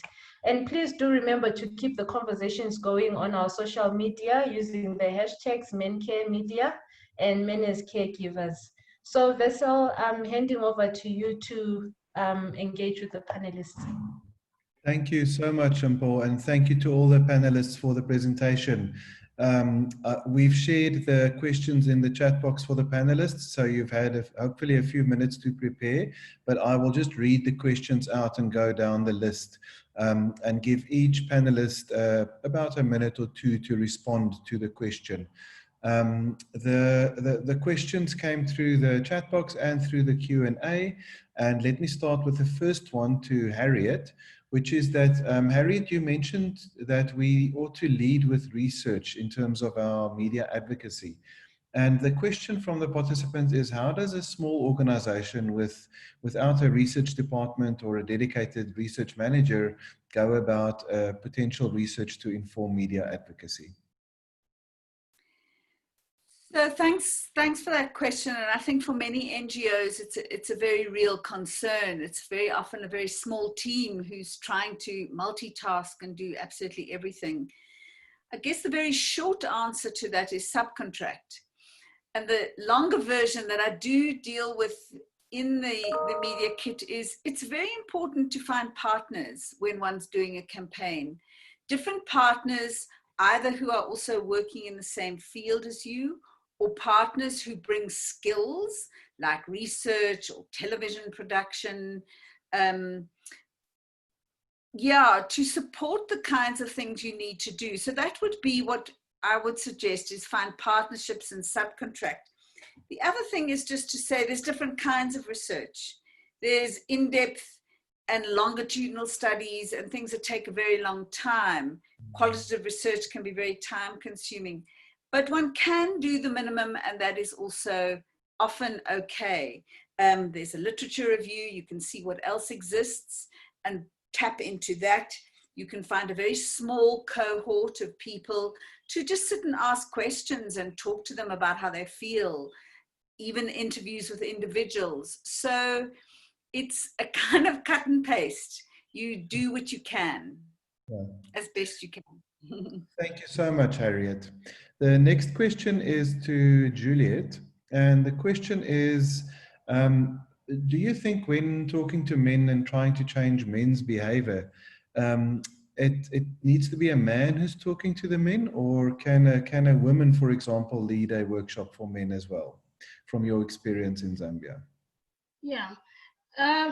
And please do remember to keep the conversations going on our social media using the hashtags MenCare Media and Men as Caregivers. So Vessel, I'm handing over to you to engage with the panelists. Thank you so much, Mpho, and thank you to all the panelists for the presentation. We've shared the questions in the chat box for the panelists, so you've had hopefully a few minutes to prepare, but I will just read the questions out and go down the list and give each panelist about a minute or two to respond to the question. The questions came through the chat box and through the Q&A, and let me start with the first one to Harriet, which is that, Harriet, you mentioned that we ought to lead with research in terms of our media advocacy. And the question from the participants is, how does a small organization without a research department or a dedicated research manager go about potential research to inform media advocacy? So thanks for that question. And I think for many NGOs, it's a very real concern. It's very often a very small team who's trying to multitask and do absolutely everything. I guess the very short answer to that is subcontract. And the longer version that I do deal with in the media kit is it's very important to find partners when one's doing a campaign. Different partners, either who are also working in the same field as you, or partners who bring skills like research or television production, to support the kinds of things you need to do. So that would be what I would suggest, is find partnerships and subcontract. The other thing is just to say there's different kinds of research. There's in-depth and longitudinal studies and things that take a very long time. Qualitative research can be very time consuming. But one can do the minimum, and that is also often okay. There's a literature review, you can see what else exists and tap into that. You can find a very small cohort of people to just sit and ask questions and talk to them about how they feel, even interviews with individuals. So it's a kind of cut and paste. You do what you can, as best you can. Thank you so much, Harriet. The next question is to Juliet, and the question is, do you think when talking to men and trying to change men's behavior, it needs to be a man who's talking to the men, or can a woman, for example, lead a workshop for men as well, from your experience in Zambia? Yeah.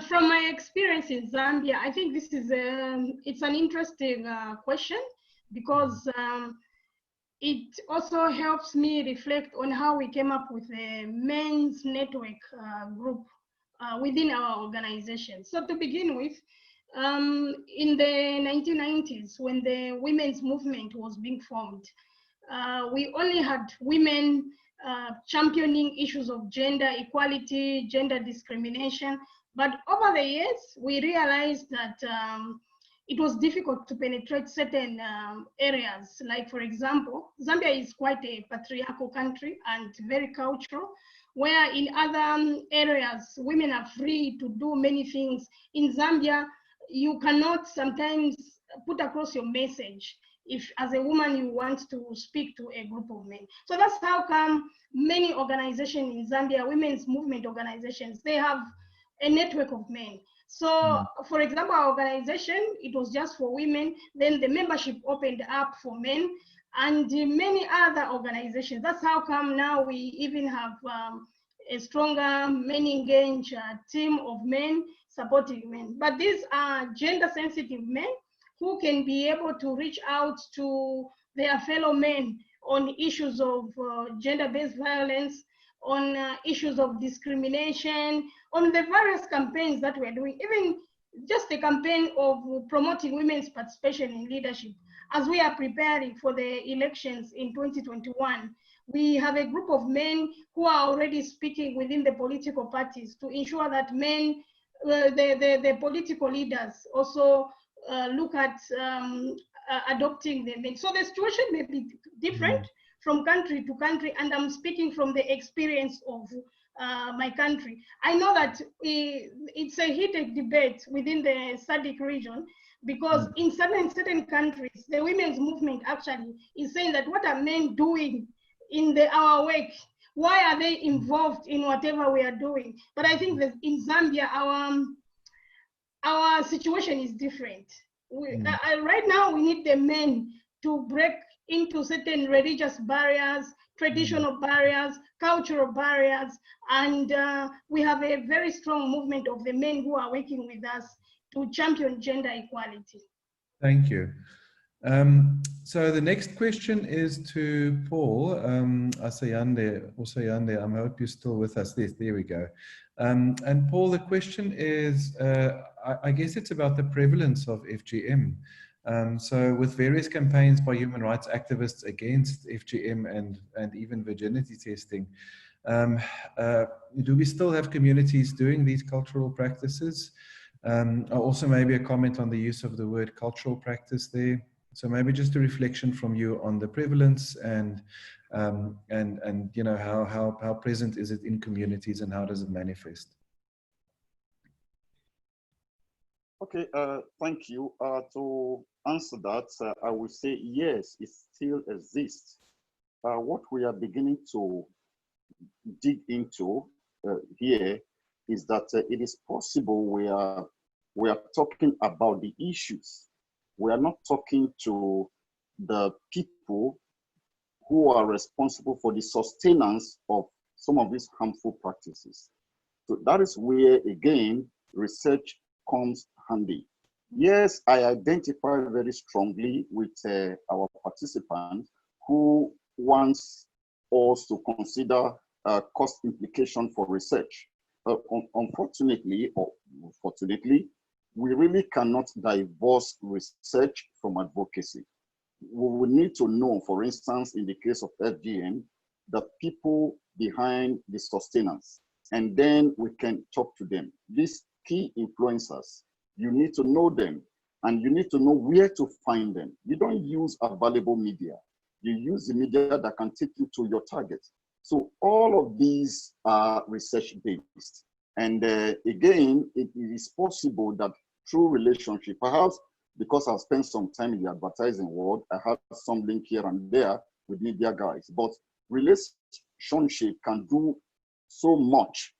From my experience in Zambia, I think this is it's an interesting question, because it also helps me reflect on how we came up with a men's network group within our organization. So to begin with, in the 1990s, when the women's movement was being formed, we only had women championing issues of gender equality, gender discrimination. But over the years, we realized that it was difficult to penetrate certain areas. Like, for example, Zambia is quite a patriarchal country and very cultural, where in other areas, women are free to do many things. In Zambia, you cannot sometimes put across your message if, as a woman, you want to speak to a group of men. So that's how come many organizations in Zambia, women's movement organizations, they have a network of men. So, for example, our organization, it was just for women. Then the membership opened up for men, and many other organizations. That's how come now we even have a stronger MenEngage team of men supporting men. But these are gender-sensitive men who can be able to reach out to their fellow men on issues of gender-based violence, on issues of discrimination, on the various campaigns that we're doing, even just a campaign of promoting women's participation in leadership. As we are preparing for the elections in 2021, we have a group of men who are already speaking within the political parties to ensure that men, the political leaders also look at adopting the men. So the situation may be different from country to country, and I'm speaking from the experience of my country. I know that it's a heated debate within the SADC region, because in certain countries, the women's movement actually is saying that what are men doing in our work? Why are they involved in whatever we are doing? But I think that in Zambia, our situation is different. Right now, we need the men to break into certain religious barriers, traditional barriers, cultural barriers, and we have a very strong movement of the men who are working with us to champion gender equality. Thank you. So the next question is to Paul Asayande. I hope you're still with us. There we go. And Paul, the question is, I guess it's about the prevalence of FGM. So with various campaigns by human rights activists against FGM and even virginity testing, do we still have communities doing these cultural practices? Also maybe a comment on the use of the word cultural practice there. So maybe just a reflection from you on the prevalence and you know, how present is it in communities and how does it manifest? Okay, thank you. To answer that, I will say yes, it still exists. What we are beginning to dig into here is that it is possible we are talking about the issues. We are not talking to the people who are responsible for the sustenance of some of these harmful practices. So that is where, again, research comes handy. Yes, I identify very strongly with our participants who wants us to consider cost implication for research. Unfortunately, or fortunately, we really cannot divorce research from advocacy. We will need to know, for instance, in the case of FGM, the people behind the sustenance, and then we can talk to them. These key influencers, you need to know them, and you need to know where to find them. You don't use available media. You use the media that can take you to your target. So all of these are research-based. And again, it is possible that through relationship, perhaps because I've spent some time in the advertising world, I have some link here and there with media guys, but relationship can do so much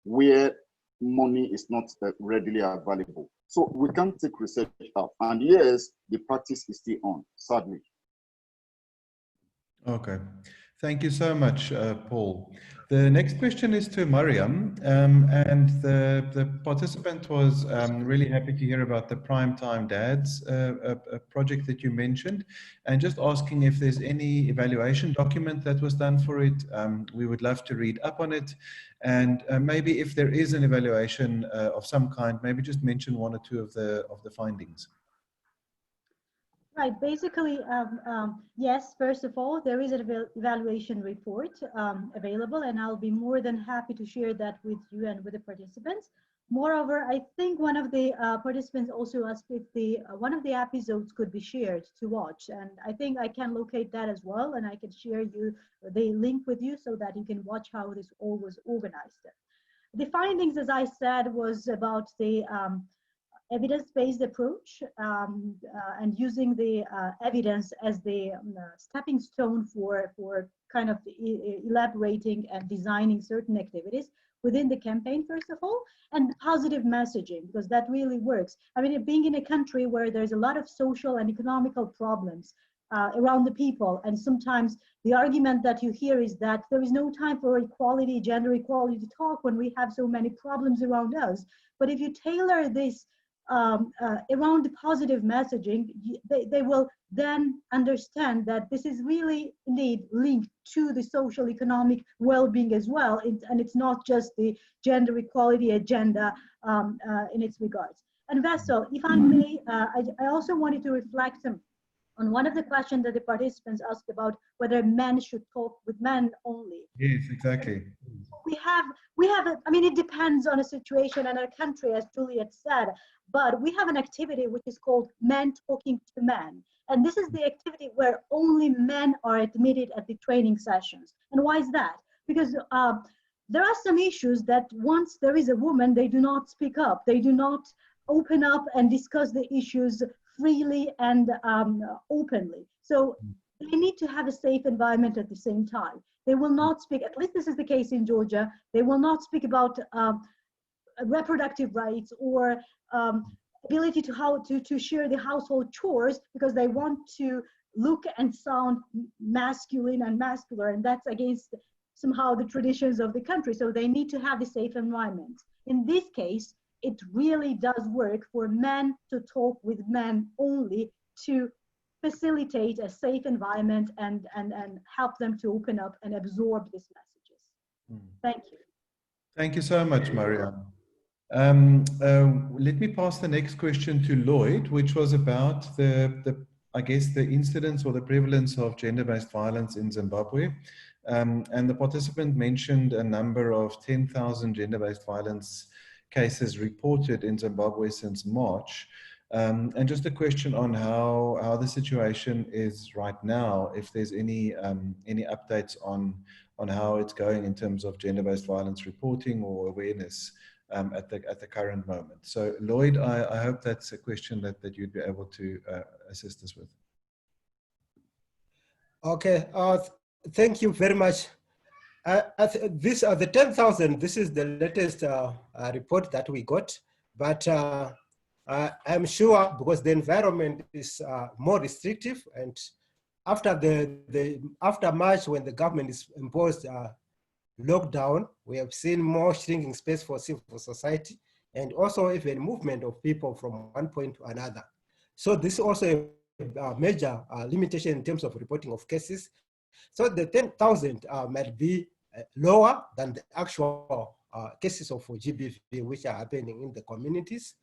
where money is not readily available. So we can take research out. And yes, the practice is still on, sadly. Okay. Thank you so much, Paul. The next question is to Mariam, and the participant was really happy to hear about the Primetime Dads project that you mentioned, and just asking if there's any evaluation document that was done for it. We would love to read up on it, and maybe if there is an evaluation of some kind, maybe just mention one or two of the findings. Right, basically, yes, first of all, there is an evaluation report available, and I'll be more than happy to share that with you and with the participants. Moreover, I think one of the participants also asked if one of the episodes could be shared to watch, and I think I can locate that as well, and I can share you the link with you so that you can watch how this all was organized. The findings, as I said, was about the evidence-based approach and using the evidence as the stepping stone for kind of elaborating and designing certain activities within the campaign, first of all, and positive messaging, because that really works. I mean, being in a country where there's a lot of social and economical problems around the people, and sometimes the argument that you hear is that there is no time for equality, gender equality talk when we have so many problems around us. But if you tailor this around the positive messaging, they will then understand that this is really indeed linked to the social economic well-being as well, and it's not just the gender equality agenda in its regards. And Vessel, if I may, I also wanted to reflect on one of the questions that the participants asked about whether men should talk with men only. Yes, exactly. We have I mean, it depends on a situation and a country, as Juliet said, but we have an activity which is called Men Talking to Men. And this is the activity where only men are admitted at the training sessions. And why is that? Because there are some issues that once there is a woman, they do not speak up. They do not open up and discuss the issues freely and openly. So they need to have a safe environment at the same time. They will not speak, at least this is the case in Georgia, they will not speak about reproductive rights or ability to share the household chores because they want to look and sound masculine and muscular, and that's against somehow the traditions of the country. So they need to have a safe environment. In this case, it really does work for men to talk with men only to facilitate a safe environment and help them to open up and absorb these messages. Thank you. Thank you so much, Marianne. Let me pass the next question to Lloyd, which was about the incidence or the prevalence of gender-based violence in Zimbabwe. And the participant mentioned a number of 10,000 gender-based violence cases reported in Zimbabwe since March. And just a question on how the situation is right now, if there's any updates on how it's going in terms of gender-based violence reporting or awareness at the current moment. So Lloyd, I hope that's a question that you'd be able to assist us with. Okay, thank you very much. These are the 10,000. This is the latest report that we got, but I'm sure because the environment is more restrictive, and after March, when the government is imposed lockdown, we have seen more shrinking space for civil society, and also even movement of people from one point to another. So this is also a major limitation in terms of reporting of cases. So the 10,000 might be lower than the actual cases of GBV which are happening in the communities.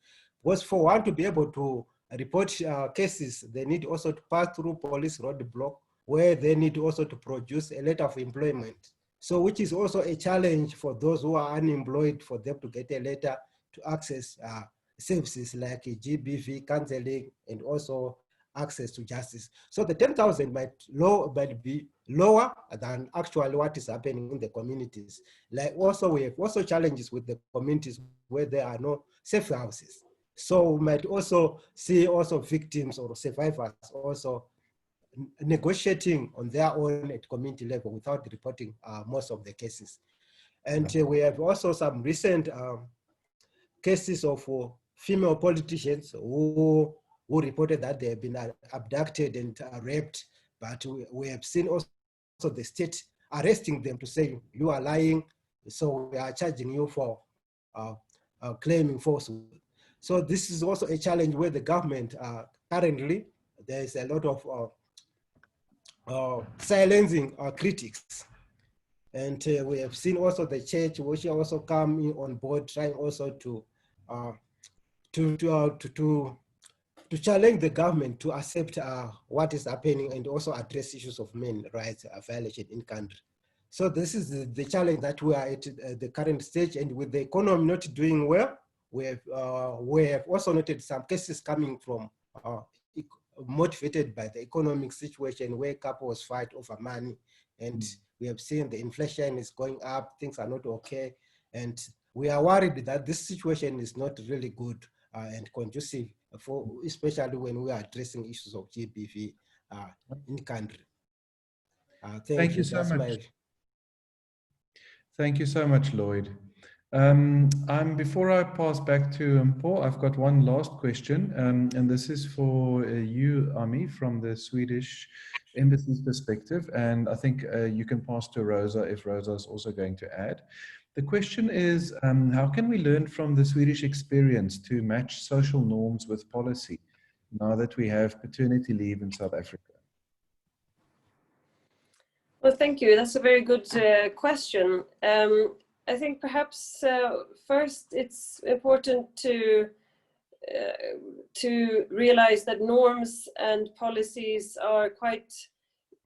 Because for one to be able to report cases, they need also to pass through police roadblock, where they need also to produce a letter of employment. So which is also a challenge for those who are unemployed, for them to get a letter to access services like GBV, counseling, and also access to justice. So the 10,000 might be lower than actually what is happening in the communities. Like also we have also challenges with the communities where there are no safe houses. So we might also see also victims or survivors also negotiating on their own at community level without reporting most of the cases. And we have also some recent cases of female politicians who reported that they have been abducted and raped, but we have seen also the state arresting them to say, you are lying, so we are charging you for claiming falsehood. So this is also a challenge where the government currently, there is a lot of silencing critics. And we have seen also the church, which also come in on board, trying also to challenge the government to accept what is happening and also address issues of men's rights violation in country. So this is the challenge that we are at the current stage, and with the economy not doing well, we have also noted some cases coming from motivated by the economic situation where couples fight over money, and we have seen the inflation is going up, things are not okay, and we are worried that this situation is not really good and conducive for, especially when we are addressing issues of GBV in country. Thank you so much. Thank you so much, Lloyd. Before I pass back to Paul, I've got one last question, and this is for you, Ami, from the Swedish Embassy's perspective, and I think you can pass to Rosa if Rosa is also going to add. The question is, how can we learn from the Swedish experience to match social norms with policy now that we have paternity leave in South Africa? Well, thank you. That's a very good question. I think perhaps first it's important to realize that norms and policies are quite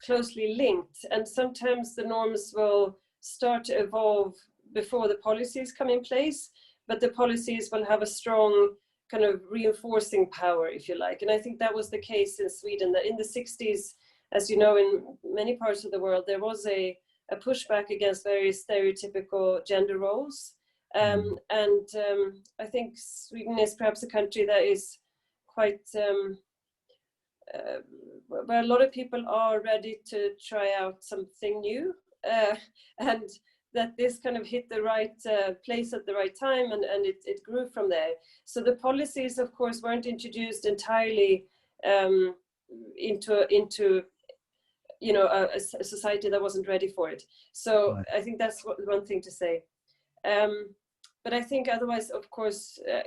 closely linked, and sometimes the norms will start to evolve before the policies come in place, but the policies will have a strong kind of reinforcing power, if you like. And I think that was the case in Sweden, that in the 60s, as you know, in many parts of the world, there was a pushback against very stereotypical gender roles. I think Sweden is perhaps a country that is quite, where a lot of people are ready to try out something new, and that this kind of hit the right place at the right time, and it grew from there. So the policies, of course, weren't introduced entirely into you know, a society that wasn't ready for it. So right. I think that's one thing to say. But I think otherwise, of course, I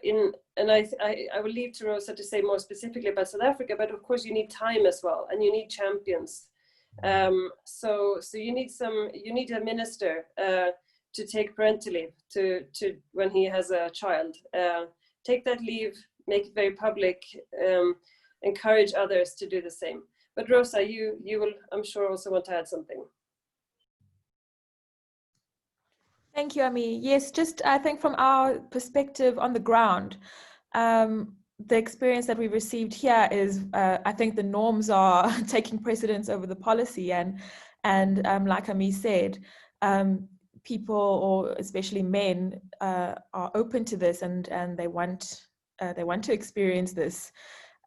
will leave to Rosa to say more specifically about South Africa, but of course you need time as well, and you need champions. So you need a minister to take parental leave to when he has a child. Take that leave, make it very public, encourage others to do the same. But Rosa, you will, I'm sure, also want to add something. Thank you, Ami. Yes, just I think from our perspective on the ground, the experience that we've received here is, I think the norms are taking precedence over the policy, and like Ami said, people, or especially men, are open to this, and they want to experience this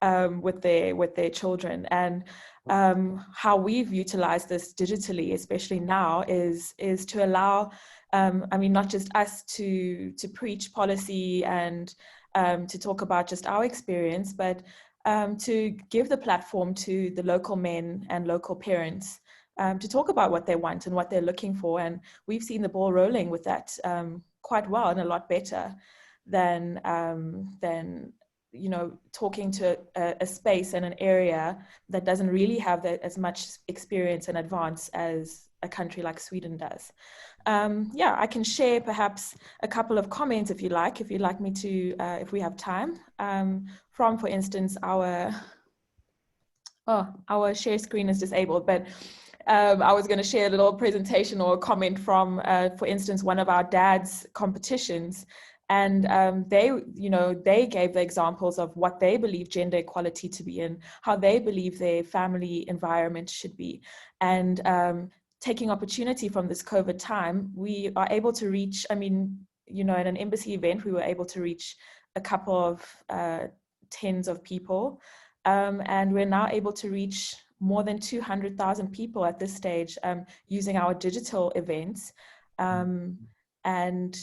with their children. And how we've utilized this digitally, especially now, is to allow, I mean, not just us to preach policy and to talk about just our experience, but to give the platform to the local men and local parents to talk about what they want and what they're looking for. And we've seen the ball rolling with that quite well, and a lot better than you know, talking to a space and an area that doesn't really have as much experience and advance as a country like Sweden does. Yeah, I can share perhaps a couple of comments if you'd like me to, if we have time, from, for instance, our share screen is disabled, but I was going to share a little presentation or a comment from, for instance, one of our dad's competitions. And they gave the examples of what they believe gender equality to be and how they believe their family environment should be. And taking opportunity from this COVID time, we are able to reach, I mean, you know, at an embassy event, we were able to reach a couple of tens of people. And we're now able to reach more than 200,000 people at this stage using our digital events. And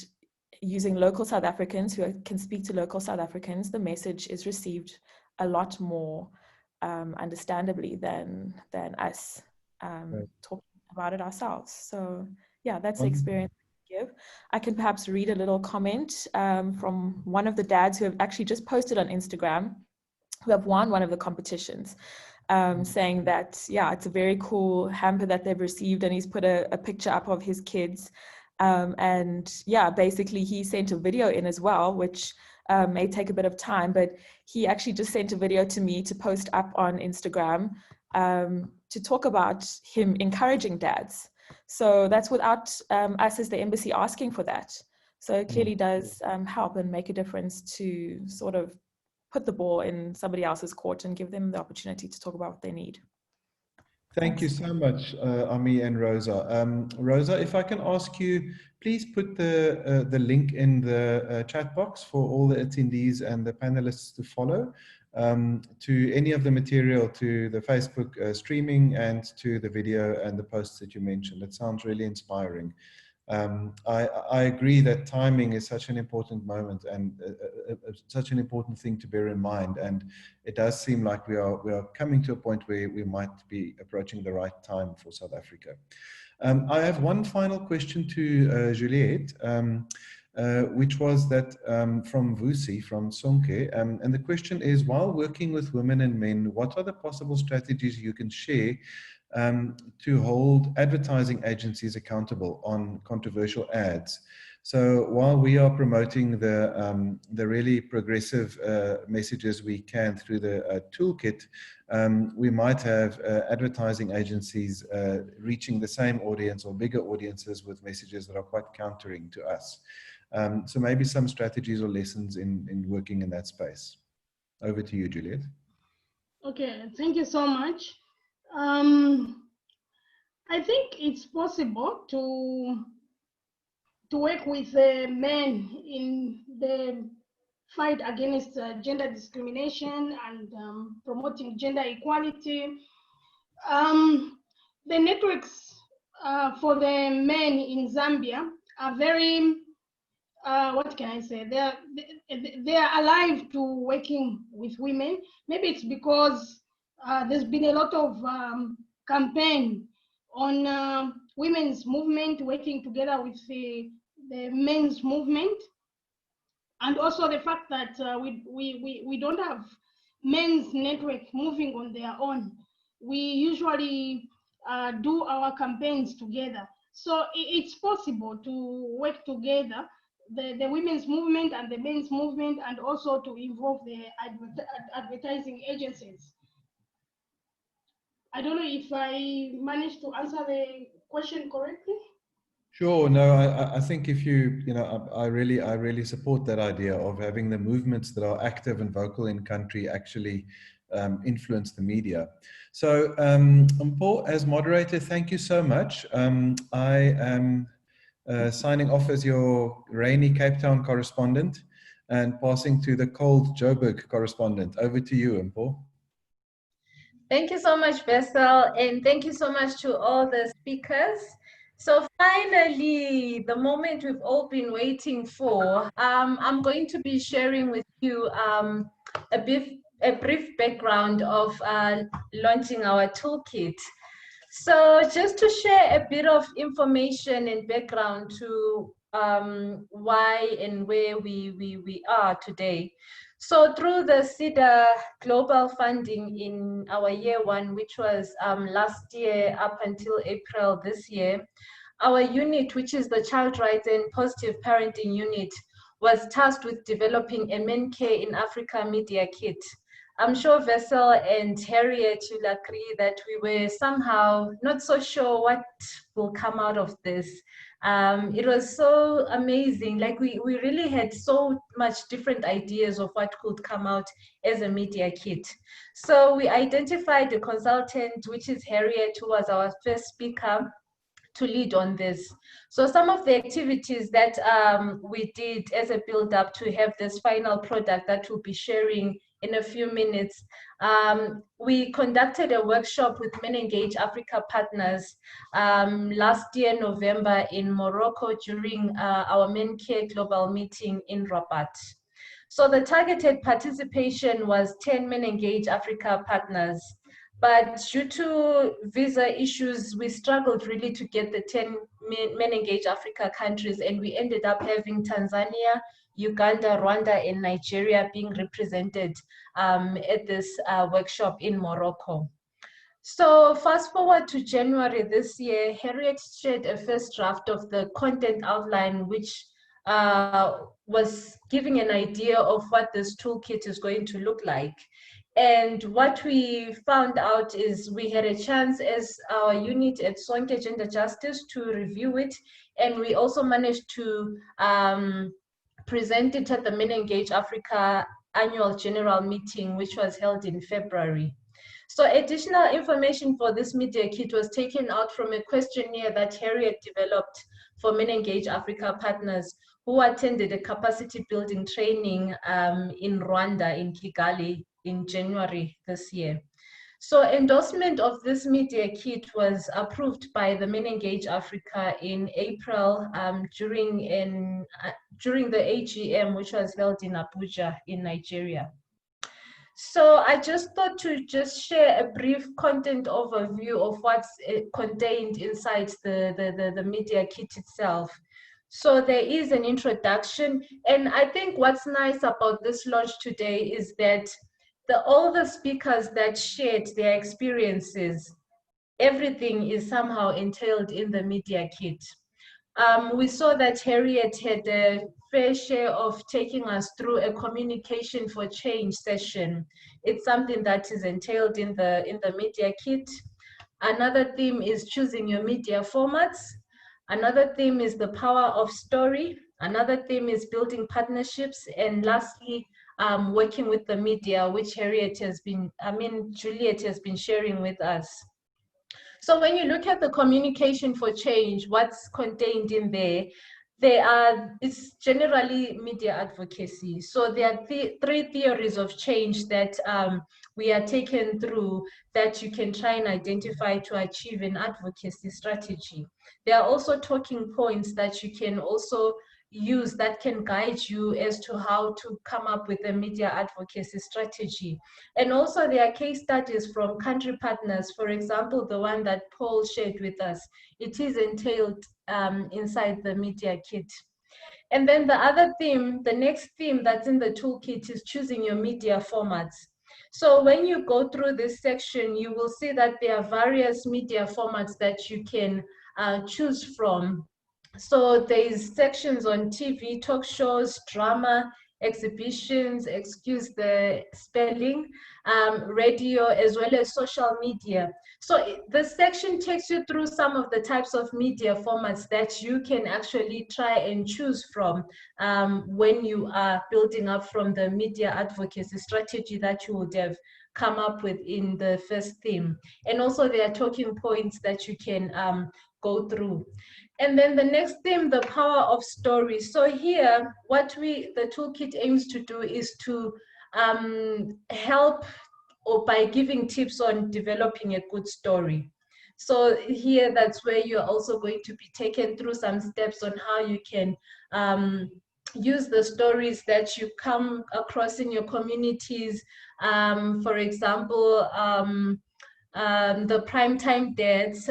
using local South Africans who can speak to local South Africans, the message is received a lot more understandably than us talking about it ourselves. So yeah, that's the experience I give. I can perhaps read a little comment from one of the dads who have actually just posted on Instagram, who have won one of the competitions, saying that, yeah, it's a very cool hamper that they've received, and he's put a picture up of his kids. And yeah, basically he sent a video in as well, which may take a bit of time, but he actually just sent a video to me to post up on Instagram to talk about him encouraging dads. So that's without us as the embassy asking for that. So it clearly does help and make a difference to sort of put the ball in somebody else's court and give them the opportunity to talk about what they need. Thank you so much, Ami and Rosa. Rosa, if I can ask you, please put the link in the chat box for all the attendees and the panelists to follow, to any of the material, to the Facebook streaming and to the video and the posts that you mentioned. It sounds really inspiring. I agree that timing is such an important moment and such an important thing to bear in mind, and it does seem like we are coming to a point where we might be approaching the right time for South Africa. I have one final question to Juliette, which was that from Vusi, from Sonke, and the question is, while working with women and men, what are the possible strategies you can share to hold advertising agencies accountable on controversial ads? So while we are promoting the really progressive messages we can through the toolkit, we might have advertising agencies reaching the same audience or bigger audiences with messages that are quite countering to us. So maybe some strategies or lessons in working in that space. Over to you, Juliet. Okay, thank you so much. I think it's possible to work with men in the fight against gender discrimination and promoting gender equality. The networks for the men in Zambia are very, what can I say? They are alive to working with women. Maybe it's because there's been a lot of campaign on women's movement working together with the men's movement, and also the fact that we don't have men's network moving on their own. We usually do our campaigns together. So it's possible to work together, the women's movement and the men's movement, and also to involve the advertising agencies. I don't know if I managed to answer the question correctly. Sure. No, I think if I really support that idea of having the movements that are active and vocal in country actually influence the media. So, Paul, as moderator, thank you so much. I am signing off as your rainy Cape Town correspondent and passing to the cold Joburg correspondent. Over to you, Paul. Thank you so much, Vessel, and thank you so much to all the speakers. So finally, the moment we've all been waiting for, I'm going to be sharing with you a brief background of launching our toolkit. So just to share a bit of information and background to why and where we are today. So through the CEDA global funding in our year one, which was last year up until April this year, our unit, which is the Child Rights and Positive Parenting Unit, was tasked with developing a MenCare in Africa media kit. I'm sure Vessel and Harriet will agree that we were somehow not so sure what will come out of this. It was so amazing. Like we really had so much different ideas of what could come out as a media kit. So we identified a consultant, which is Harriet, who was our first speaker, to lead on this. So some of the activities that we did as a build-up to have this final product that we'll be sharing in a few minutes, we conducted a workshop with MenEngage Africa partners last year, November, in Morocco during our MenCare global meeting in Rabat. So the targeted participation was 10 MenEngage Africa partners. But due to visa issues, we struggled really to get the 10 MenEngage Africa countries, and we ended up having Tanzania, Uganda, Rwanda, and Nigeria being represented at this workshop in Morocco. So fast forward to January this year, Harriet shared a first draft of the content outline, which was giving an idea of what this toolkit is going to look like. And what we found out is we had a chance as our unit at Sonke Gender Justice to review it. And we also managed to present it at the MenEngage Africa annual general meeting, which was held in February. So additional information for this media kit was taken out from a questionnaire that Harriet developed for MenEngage Africa partners who attended a capacity building training in Rwanda, in Kigali, in January this year. So endorsement of this media kit was approved by the MenEngage Africa in April during the AGM, which was held in Abuja in Nigeria. So I just thought to just share a brief content overview of what's contained inside the media kit itself. So there is an introduction, and I think what's nice about this launch today is that all the speakers that shared their experiences, everything is somehow entailed in the media kit. We saw that Harriet had a fair share of taking us through a communication for change session. It's something that is entailed in the media kit. Another theme is choosing your media formats. Another theme is the power of story. Another theme is building partnerships. And lastly, working with the media, which Juliet has been sharing with us. So when you look at the communication for change, what's contained in there, it's generally media advocacy. So there are three theories of change that we are taken through that you can try and identify to achieve an advocacy strategy. There are also talking points that you can also use that can guide you as to how to come up with a media advocacy strategy. And also there are case studies from country partners, for example, the one that Paul shared with us. It is entailed inside the media kit. And then the other theme, the next theme that's in the toolkit is choosing your media formats. So when you go through this section, you will see that there are various media formats that you can choose from. So there's sections on TV, talk shows, drama, exhibitions, excuse the spelling, radio, as well as social media. So this section takes you through some of the types of media formats that you can actually try and choose from when you are building up from the media advocacy strategy that you would have come up with in the first theme. And also there are talking points that you can go through. And then the next theme, the power of story. So here, what the toolkit aims to do is to help, or by giving tips on developing a good story. So here, that's where you're also going to be taken through some steps on how you can use the stories that you come across in your communities. For example, the primetime dads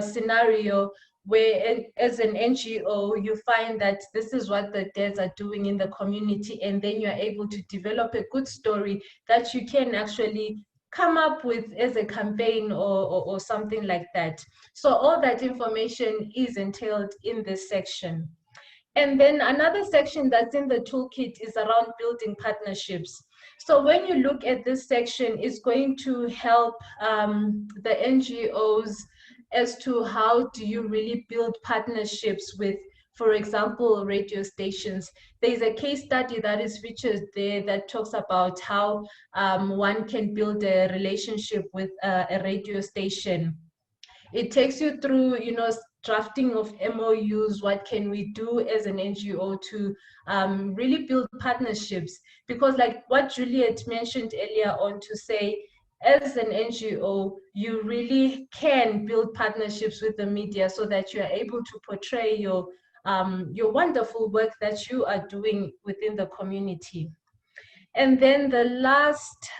scenario, where as an NGO, you find that this is what the dads are doing in the community, and then you're able to develop a good story that you can actually come up with as a campaign or something like that. So all that information is entailed in this section. And then another section that's in the toolkit is around building partnerships. So when you look at this section, it's going to help the NGOs as to how do you really build partnerships with, for example, radio stations. There's a case study that is featured there that talks about how one can build a relationship with a radio station. It takes you through, drafting of MOUs, what can we do as an NGO to really build partnerships? Because like what Juliet mentioned earlier on, to say, as an NGO, you really can build partnerships with the media so that you are able to portray your wonderful work that you are doing within the community. And then the last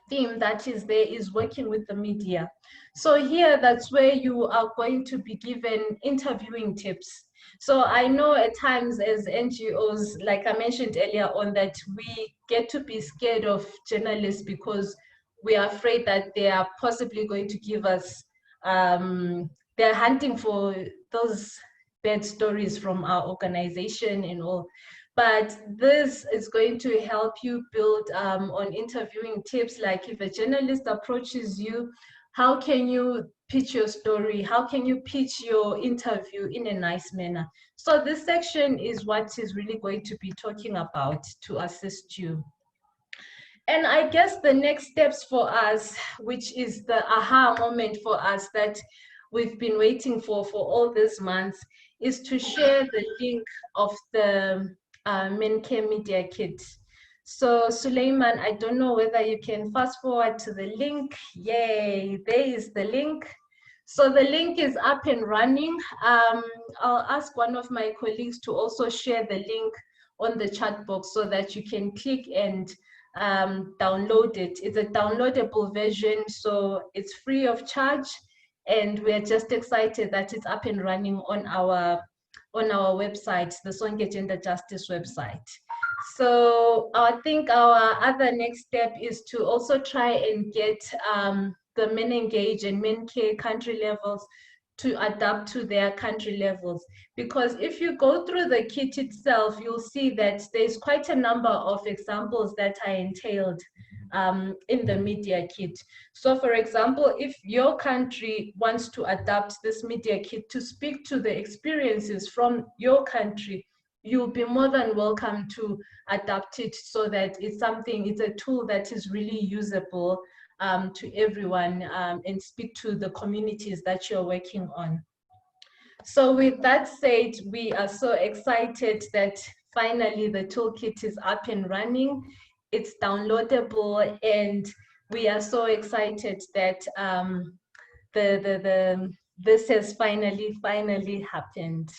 theme that is there is working with the media. So here, that's where you are going to be given interviewing tips. So I know at times as NGOs, like I mentioned earlier on, that we get to be scared of journalists because we are afraid that they are possibly going to give us, they're hunting for those bad stories from our organization and all. But this is going to help you build on interviewing tips, like if a journalist approaches you, how can you pitch your story? How can you pitch your interview in a nice manner? So this section is what is really going to be talking about to assist you. And I guess the next steps for us, which is the aha moment for us that we've been waiting for all these months, is to share the link of the MenCare Media Kit. So Suleiman, I don't know whether you can fast forward to the link. Yay, there is the link. So the link is up and running. I'll ask one of my colleagues to also share the link on the chat box so that you can click and download it. It's a downloadable version, so it's free of charge. And we're just excited that it's up and running on our website, the Sonke Gender Justice website. So I think our other next step is to also try and get the MenEngage and MenCare country levels to adapt to their country levels. Because if you go through the kit itself, you'll see that there's quite a number of examples that are entailed in the media kit. So for example, if your country wants to adapt this media kit to speak to the experiences from your country, you'll be more than welcome to adapt it so that it's a tool that is really usable to everyone and speak to the communities that you're working on. So with that said, we are so excited that finally the toolkit is up and running. It's downloadable, and we are so excited that this has finally happened.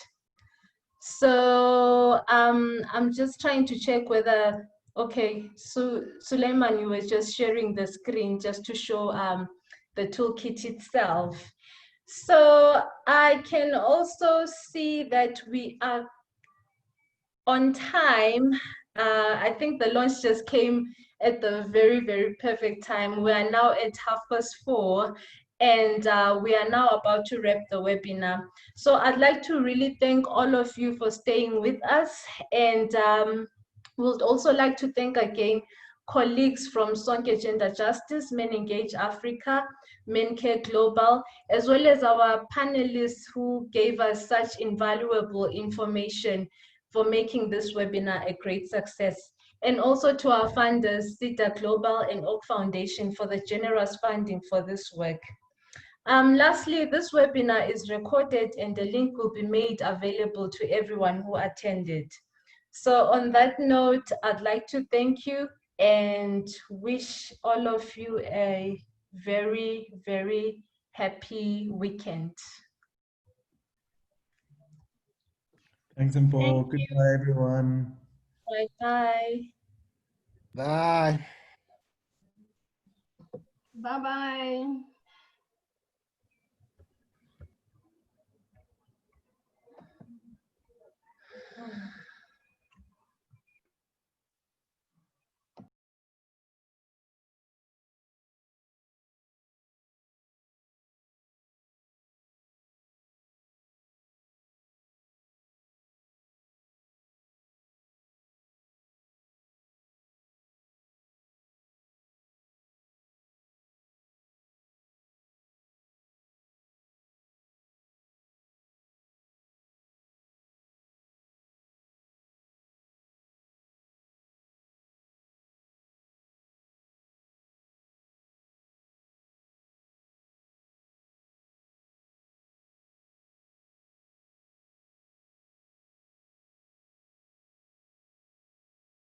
So I'm just trying to check whether, okay, so Suleiman, you were just sharing the screen just to show the toolkit itself. So I can also see that we are on time. I think the launch just came at the very, very perfect time. We are now at 4:30, and we are now about to wrap the webinar. So I'd like to really thank all of you for staying with us, and we'd also like to thank again colleagues from Sonke Gender Justice, MenEngage Africa, MenCare Global, as well as our panelists who gave us such invaluable information for making this webinar a great success. And also to our funders, CEDA Global and Oak Foundation, for the generous funding for this work. Lastly, this webinar is recorded and the link will be made available to everyone who attended. So on that note, I'd like to thank you and wish all of you a very, very happy weekend. Thanks, Mpho. Goodbye, everyone. Bye-bye. Bye. Bye-bye.